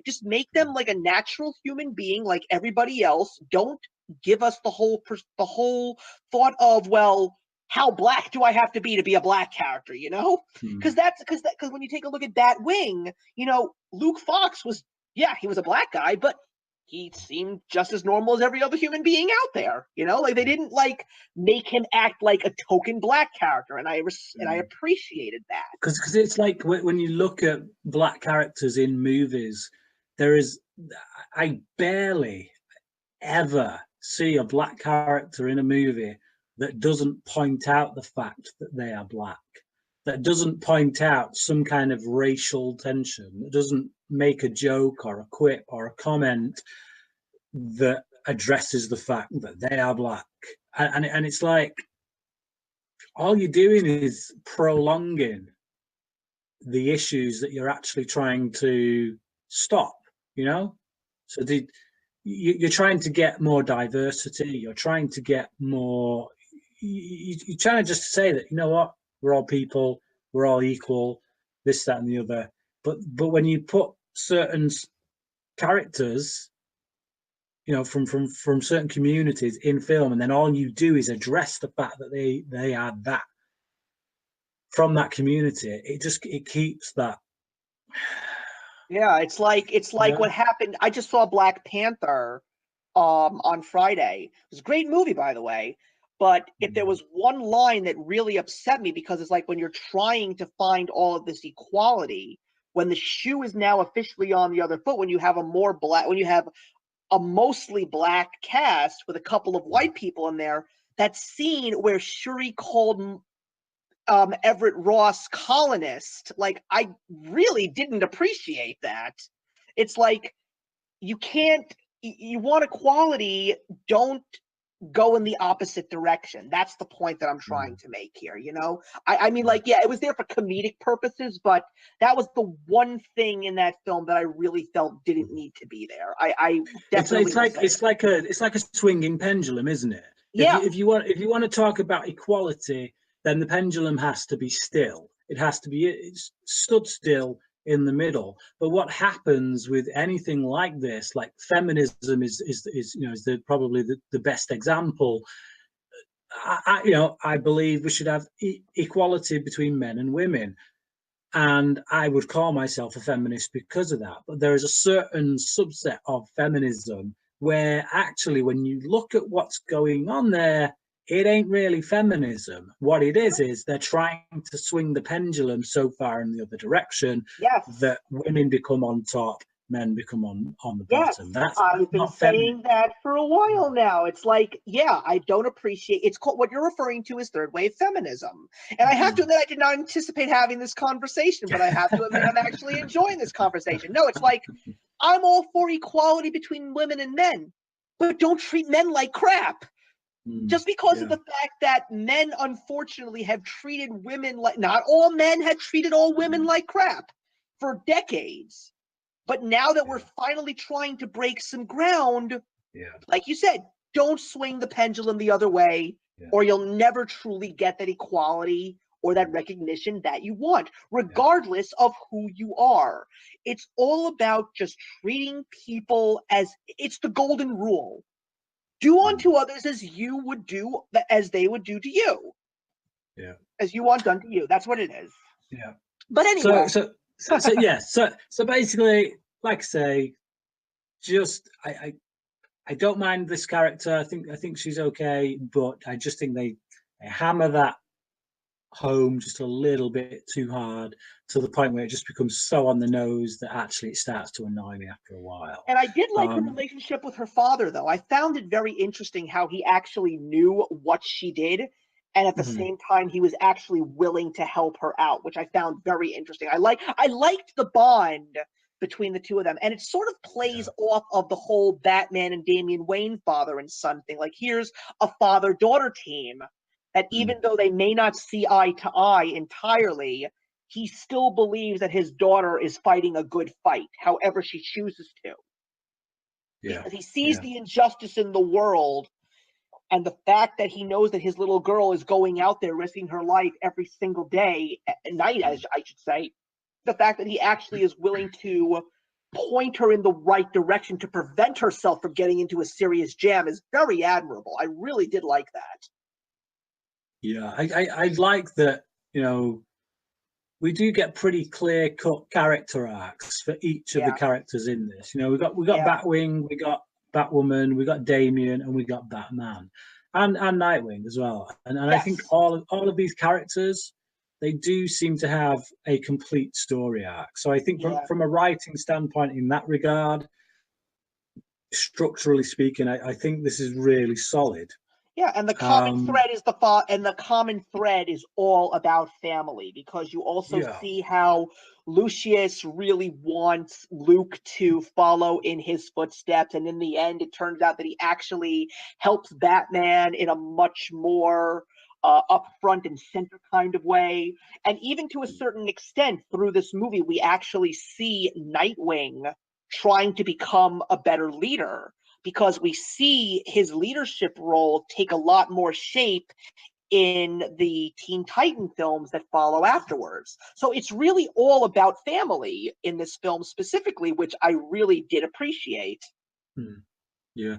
Just make them like a natural human being, like everybody else. Don't give us the whole thought of, well, how black do I have to be a black character? mm, Because when you take a look at Batwing, Luke Fox was, yeah, he was a black guy, but he seemed just as normal as every other human being out there. Like, they didn't like make him act like a token black character, and I appreciated that. because it's like when you look at black characters in movies, there is I barely ever see a black character in a movie that doesn't point out the fact that they are black, that doesn't point out some kind of racial tension, that doesn't make a joke or a quip or a comment that addresses the fact that they are black. And it's like all you're doing is prolonging the issues that you're actually trying to stop, you know? So you're trying to get more diversity. You're trying to get more. You're trying to just say that, you know what, we're all people, we're all equal, this, that, and the other. But when you put certain characters, from certain communities in film, and then all you do is address the fact that they are that from that community, it keeps that. Yeah, it's like Yeah. what happened. I just saw Black Panther on Friday. It was a great movie, by the way. But if there was one line that really upset me, because it's like when you're trying to find all of this equality, when the shoe is now officially on the other foot, when you have when you have a mostly black cast with a couple of white people in there, that scene where Shuri called Everett Ross colonist, like, I really didn't appreciate that. It's like, you can't, you want equality, don't go in the opposite direction. That's the point that I'm trying to make here, you know? I mean, like, yeah, it was there for comedic purposes, but that was the one thing in that film that I really felt didn't need to be there. I definitely it's like a swinging pendulum, isn't it? yeah, If you want to talk about equality, then the pendulum has to be still. It has to be it's stood still in the middle. But what happens with anything like this, like feminism is you know is probably the best example. I believe we should have equality between men and women, and I would call myself a feminist because of that. But there is a certain subset of feminism where actually, when you look at what's going on there, it ain't really feminism. What it is they're trying to swing the pendulum so far in the other direction yes. that women become on top, men become on the Yes, bottom. That's I've been not feminist. saying that for a while now. It's like, yeah, I don't appreciate it's called what you're referring to is third wave feminism. And I have to admit I did not anticipate having this conversation, but I have to admit I'm actually enjoying this conversation. No, it's like I'm all for equality between women and men, but don't treat men like crap. Just because of Yeah, the fact that men unfortunately have treated women like not all men have treated all women like crap for decades. But now that we're yeah, finally trying to break some ground, yeah, like you said, don't swing the pendulum the other way, yeah, or you'll never truly get that equality or that recognition that you want, yeah. regardless of who you are. It's all about just treating people as it's the golden rule. Do unto others as you would do, as they would do to you, Yeah, as you want done to you. That's what it is. yeah. But So, anyway, so, so yeah. So basically, like I say, just I don't mind this character. I think she's okay, but I just think they hammer that home just a little bit too hard to the point where it just becomes so on the nose that actually it starts to annoy me after a while. and I did like her Um, relationship with her father, though. I found it very interesting how he actually knew what she did, and at the mhm, same time, he was actually willing to help her out, which I found very interesting. I liked the bond between the two of them, and it sort of plays yeah, off of the whole Batman and Damian Wayne father and son thing. Like, here's a father-daughter team that even mm, though they may not see eye to eye entirely, he still believes that his daughter is fighting a good fight, however she chooses to, yeah, because he sees yeah, the injustice in the world and the fact that he knows that his little girl is going out there risking her life every single day at night, as mm, I should say. The fact that he actually is willing to point her in the right direction to prevent herself from getting into a serious jam is very admirable. I really did like that. yeah. I like that. You know, we do get pretty clear cut character arcs for each of the Yeah, characters in this. You know, we got yeah, Batwing, we got Batwoman, we got Damien, and we got Batman, and Nightwing as well. And I think yes, all of these characters, they do seem to have a complete story arc. So I think yeah. from a writing standpoint, in that regard, structurally speaking, I think this is really solid. Yeah, and Um, the common thread is all about family, because you also yeah, see how Lucius really wants Luke to follow in his footsteps, and in the end, it turns out that he actually helps Batman in a much more upfront and center kind of way. And even to a certain extent, through this movie, we actually see Nightwing trying to become a better leader, because we see his leadership role take a lot more shape in the Teen Titan films that follow afterwards. So it's really all about family in this film specifically, which I really did appreciate. mm, yeah.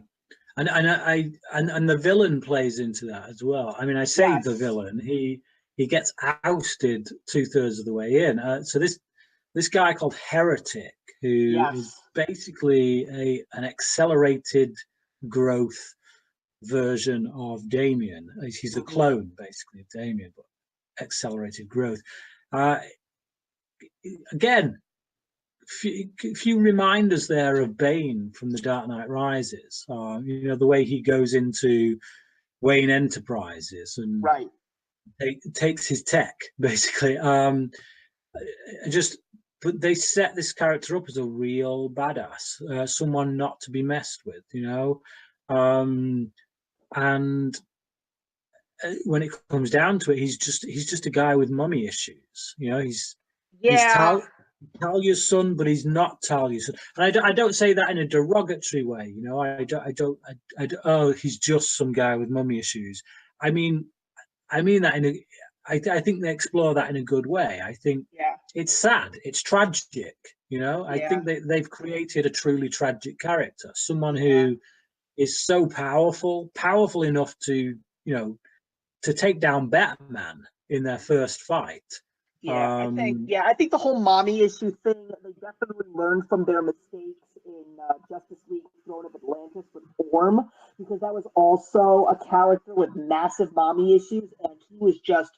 And the villain plays into that as well. I mean, I say the Yes, villain. He gets ousted 2/3 of the way in. So this guy called Heretic, who is yes. basically a an accelerated growth version of Damien. He's a Hmm. clone basically of Damien, but accelerated growth. Uh, Again, few reminders there of Bane from The Dark Knight Rises. You know, the way he goes into Wayne Enterprises and Right. takes his tech, basically. Just, but they set this character up as a real badass, someone not to be messed with, you know. Um, and when it comes down to it, he's just a guy with mummy issues. You know, he's Yeah, Talia's son, but he's not Talia's son. And I don't say that in a derogatory way. You know, oh, he's just some guy with mummy issues. I mean, that in a. I think they explore that in a good way. I think yeah, it's sad, it's tragic. You know, I yeah, think they've created a truly tragic character, someone yeah. who is so powerful enough to, to take down Batman in their first fight. Um, I think the whole mommy issue thing, they definitely learned from their mistakes in Justice League Throne of Atlantis with Orm, because that was also a character with massive mommy issues, and he was just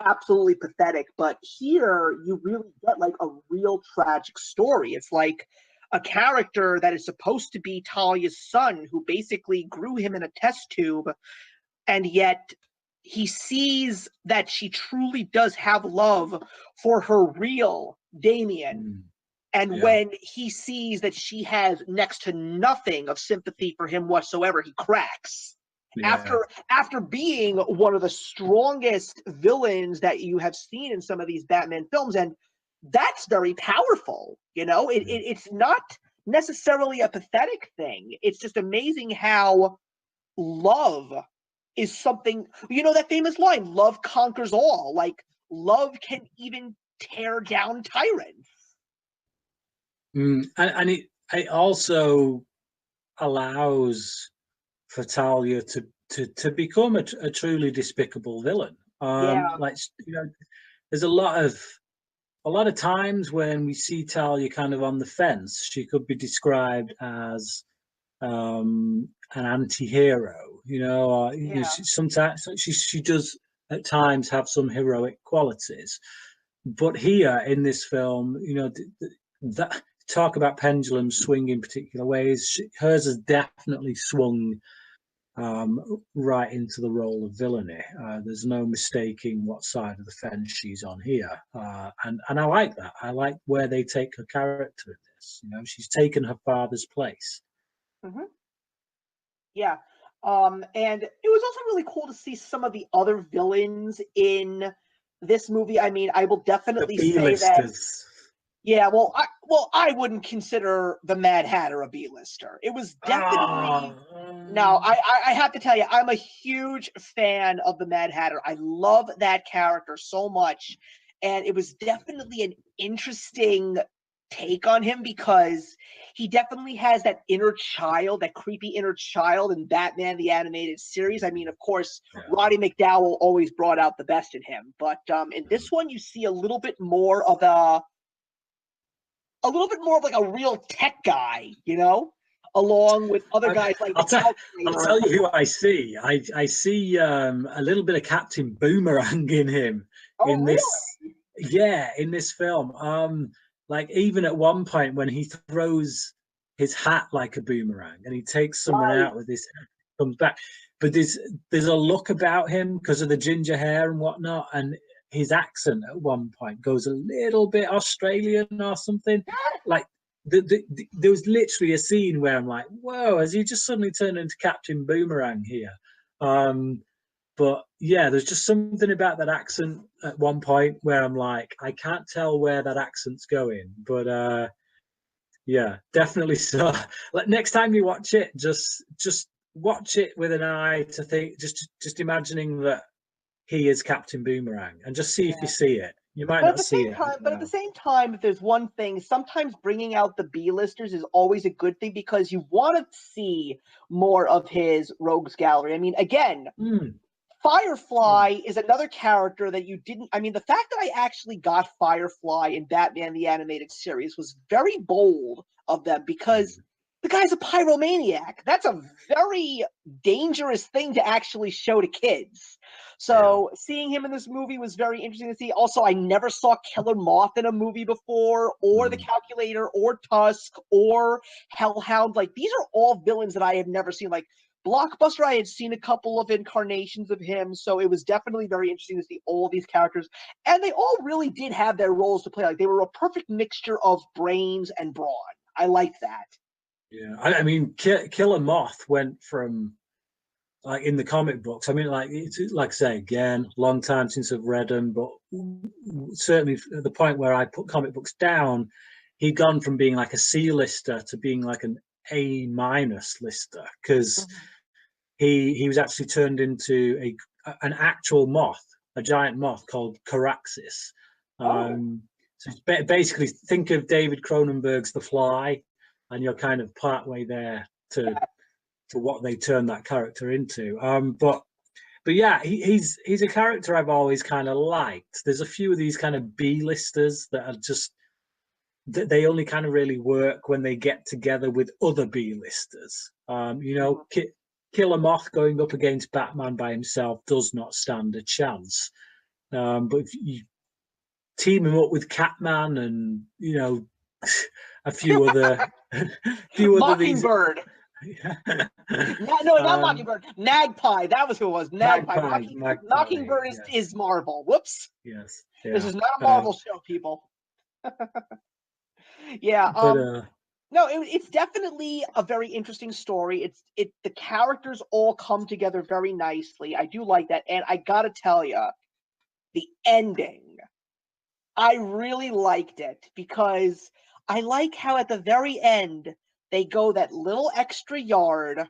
absolutely pathetic. But here, you really get like a real tragic story. It's like a character that is supposed to be Talia's son, who basically grew him in a test tube, and yet he sees that she truly does have love for her real Damien. And yeah, when he sees that she has next to nothing of sympathy for him whatsoever, he cracks. yeah. After being one of the strongest villains that you have seen in some of these Batman films, and that's very powerful. It's not necessarily a pathetic thing. It's just amazing how love is something, that famous line, love conquers all. Like, love can even tear down tyrants. And it also allows for Talia to become a truly despicable villain. Yeah, Like, there's a lot of times when we see Talia kind of on the fence, she could be described as an anti-hero, yeah, sometimes she does at times have some heroic qualities, but here in this film, that talk about pendulums swing in particular ways. Hers has definitely swung right into the role of villainy. There's no mistaking what side of the fence she's on here, and I like that. I like where they take her character in this. She's taken her father's place. hmm yeah. And it was also really cool to see some of the other villains in this movie. I mean, I will The definitely say that. B-listers. Yeah, I wouldn't consider the Mad Hatter a B-lister. It was Ah, definitely. No, I have to tell you, I'm a huge fan of the Mad Hatter. I love that character so much, and it was definitely an interesting take on him, because he definitely has that inner child, that creepy inner child in Batman the Animated Series. I mean, of course, yeah. Roddy McDowell always brought out the best in him, but in this one, you see a little bit more of like a real tech guy, along with other I, guys like the I'll tell I'll calculator. tell you who I see. I see a little bit of Captain Boomerang in him Oh, in really? this. Yeah, in this film. Like even at one point when he throws his hat like a boomerang and he takes someone Right. out with his hat, comes back. But there's a look about him because of the ginger hair and whatnot, and his accent at one point goes a little bit Australian or something. Like there was literally a scene where I'm like, whoa, has he just suddenly turned into Captain Boomerang here? Um, but yeah, there's just something about that accent at one point where I'm like, I can't tell where that accent's going. But yeah, definitely so. Like next time you watch it, just watch it with an eye to think, just imagining that he is Captain Boomerang, and just see if you Yeah. see it. You might But at not the see same it. I time, don't but at the know. same time, if there's one thing, sometimes bringing out the B-listers is always a good thing, because you want to see more of his rogues gallery. I mean, again, Mm, yeah. Firefly is another character that you didn't. I mean, the fact that I actually got Firefly in Batman the Animated Series was very bold of them, because the guy's a pyromaniac. That's a very dangerous thing to actually show to kids. Yeah. So seeing him in this movie was very interesting to see. Also, I never saw Killer Moth in a movie before, or the Mm. Calculator, or Tusk, or Hellhound. Like, these are all villains that I have never seen. Like, Blockbuster, I had seen a couple of incarnations of him, so it was definitely very interesting to see all these characters. And they all really did have their roles to play. Like, they were a perfect mixture of brains and brawn. I like that. Yeah, I mean, Killer Moth went from like in the comic books. I mean, like it's like I say again, long time since I've read them, but certainly at the point where I put comic books down, he'd gone from being like a C-lister to being like an A- lister because Mhm. he was actually turned into an actual moth, a giant moth called Caraxes. Oh, So it's basically think of David Cronenberg's The Fly, and you're kind of part way there to what they turned that character into. But yeah, he's a character I've always kind of liked. There's a few of these kind of B-listers that are just they only kind of really work when they get together with other B-listers. You know, mhm. Killer Moth going up against Batman by himself does not stand a chance. But if you team him up with Catman and you know a few other few other these Mockingbird. No, not um, Mockingbird. Magpie. That was who it was. Magpie. Magpie, Mockingbird is yes, Marvel. Whoops. yes, This yeah. is not a Marvel show, people. Yeah. But No, it's definitely a very interesting story. The characters all come together very nicely. I do like that, and I gotta tell you, the ending. I really liked it because I like how at the very end they go that little extra yard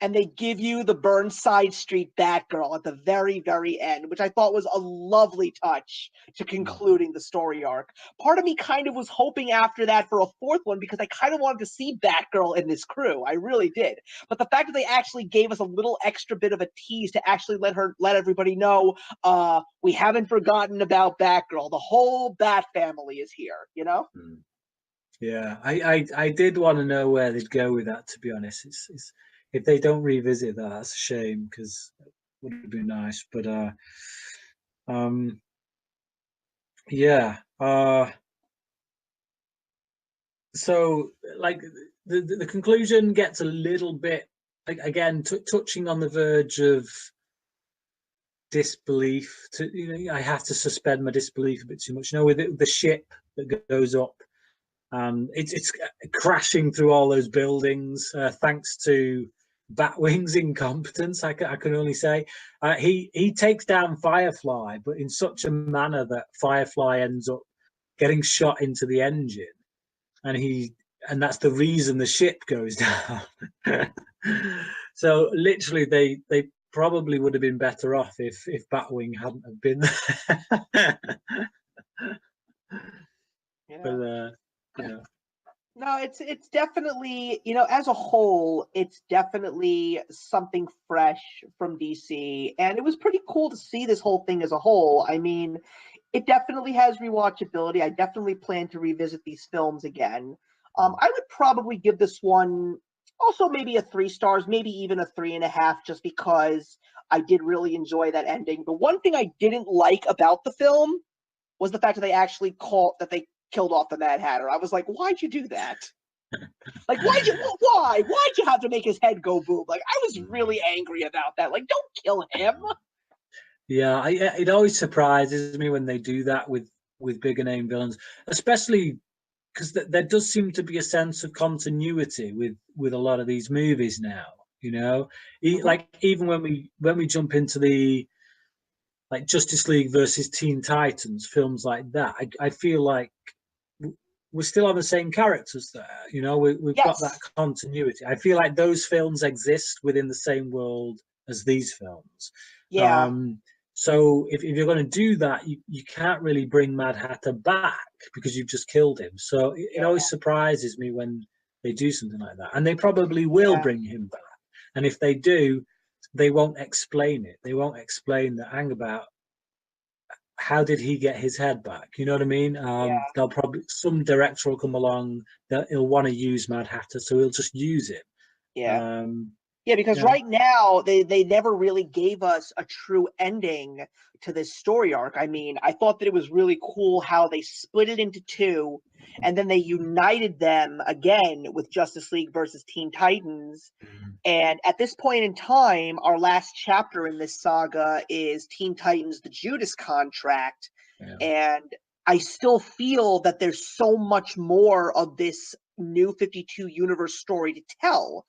and they give you the Burnside Street Batgirl at the very, very end, which I thought was a lovely touch to concluding the story arc. Part of me kind of was hoping after that for a fourth one because I kind of wanted to see Batgirl in this crew. I really did. But the fact that they actually gave us a little extra bit of a tease to actually let everybody know we haven't forgotten about Batgirl. The whole Bat family is here, you know? yeah, I did want to know where they'd go with that. To be honest, it's if they don't revisit that, that's a shame because it would have been nice. But um, yeah. So like the conclusion gets a little bit again touching on the verge of disbelief. I have to suspend my disbelief a bit too much. You know, with the ship that goes up. It's crashing through all those buildings thanks to Batwing's incompetence. I can only say he takes down Firefly, but in such a manner that Firefly ends up getting shot into the engine, and that's the reason the ship goes down. So literally, they probably would have been better off if Batwing hadn't have been there. Yeah. But yeah. No, it's definitely, as a whole, it's definitely something fresh from DC, and it was pretty cool to see this whole thing as a whole. I mean, it definitely has rewatchability. I definitely plan to revisit these films again. I would probably give this one also maybe a 3 stars, maybe even a 3.5, just because I did really enjoy that ending. The one thing I didn't like about the film was the fact that they killed off the Mad Hatter. I was like, why'd you do that? Like, why'd you have to make his head go boom? Like, I was really angry about that. Like, don't kill him. Yeah, it always surprises me when they do that with bigger name villains, especially because there does seem to be a sense of continuity with a lot of these movies now. You know, Mhm. like even when we jump into the like Justice League versus Teen Titans films like that, I feel like we're still on the same characters there. You know, we've got that Yes. continuity. I feel like those films exist within the same world as these films. Yeah. Um, so if you're going to do that, you can't really bring Mad Hatter back because you've just killed him. So it Yeah. always surprises me when they do something like that, and they probably will Yeah. bring him back. And if they do, they won't explain it. They won't explain the hang about how did he get his head back? You know what I mean? Yeah. They'll probably some director will come along that he'll want to use Mad Hatter, so he'll just use it. Yeah. Um, Yeah, because yeah, right now they never really gave us a true ending to this story arc. I mean, I thought that it was really cool how they split it into two and then they united them again with Justice League versus Teen Titans. And at this point in time, our last chapter in this saga is Teen Titans The Judas Contract. yeah, And I still feel that there's so much more of this new 52 universe story to tell.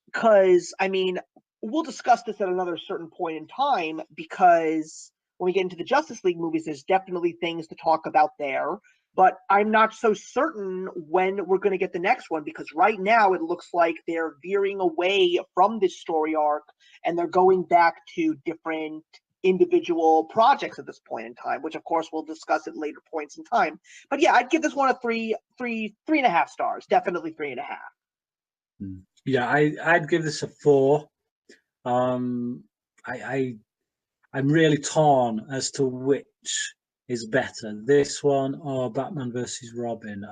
Because, I mean, we'll discuss this at another certain point in time, because when we get into the Justice League movies, there's definitely things to talk about there. But I'm not so certain when we're going to get the next one, because right now it looks like they're veering away from this story arc and they're going back to different individual projects at this point in time, which of course we'll discuss at later points in time. But yeah, I'd give this one a three and a half stars. Definitely 3.5. Yeah, I'd give this a 4. Um, I'm really torn as to which is better, this one or Batman versus Robin.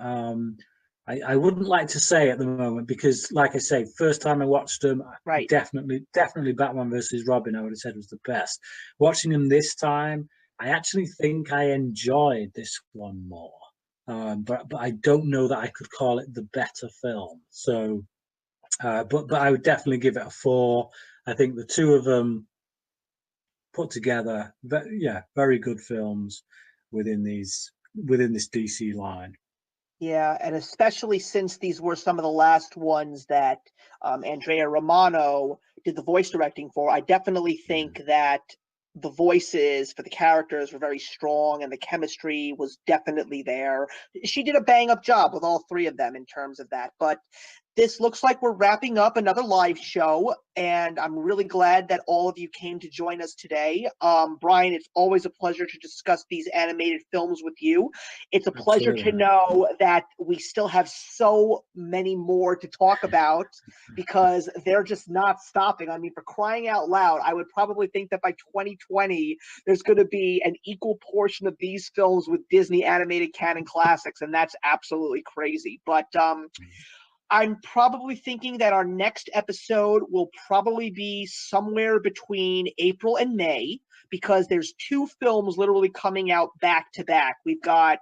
I wouldn't like to say at the moment because, like I say, first time I watched them, Right. definitely Batman versus Robin, I would have said was the best. Watching them this time, I actually think I enjoyed this one more. But I don't know that I could call it the better film. So, but I would definitely give it a 4. I think the two of them put together, very good films within this DC line. Yeah, and especially since these were some of the last ones that Andrea Romano did the voice directing for, I definitely think that the voices for the characters were very strong and the chemistry was definitely there. She did a bang up job with all three of them in terms of that. But this looks like we're wrapping up another live show, and I'm really glad that all of you came to join us today. Bryan, it's always a pleasure to discuss these animated films with you. It's a pleasure to know that we still have so many more to talk about because they're just not stopping. I mean, for crying out loud, I would probably think that by 2020, there's going to be an equal portion of these films with Disney animated canon classics, and that's absolutely crazy. But I'm probably thinking that our next episode will probably be somewhere between April and May, because there's 2 films literally coming out back to back. We've got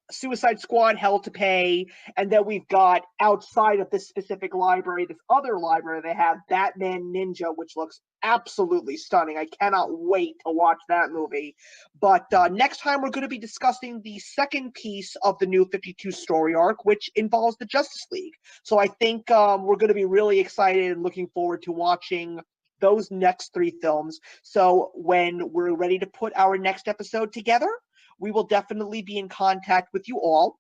Suicide Squad, Hell to Pay, and then we've got, outside of this specific library, this other library they have, Batman Ninja, which looks absolutely stunning. I cannot wait to watch that movie. But next time we're going to be discussing the second piece of the New 52 story arc, which involves the Justice League. So I think we're going to be really excited and looking forward to watching those next 3 films. So when we're ready to put our next episode together, we will definitely be in contact with you all.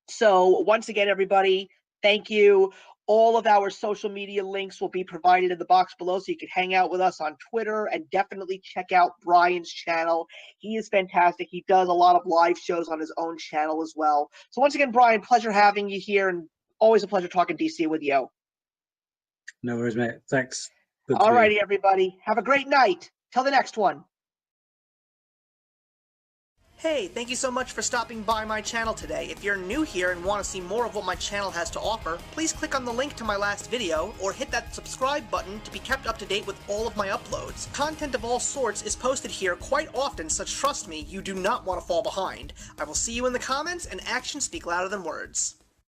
So once again, everybody, thank you. All of our social media links will be provided in the box below, so you can hang out with us on Twitter, and definitely check out Bryan's channel. He is fantastic. He does a lot of live shows on his own channel as well. So once again, Bryan, pleasure having you here, and always a pleasure talking DC with you. No worries, mate. Thanks. All righty, everybody. Have a great night. Till the next one. Hey, thank you so much for stopping by my channel today. If you're new here and want to see more of what my channel has to offer, please click on the link to my last video, or hit that subscribe button to be kept up to date with all of my uploads. Content of all sorts is posted here quite often, so trust me, you do not want to fall behind. I will see you in the comments, and actions speak louder than words.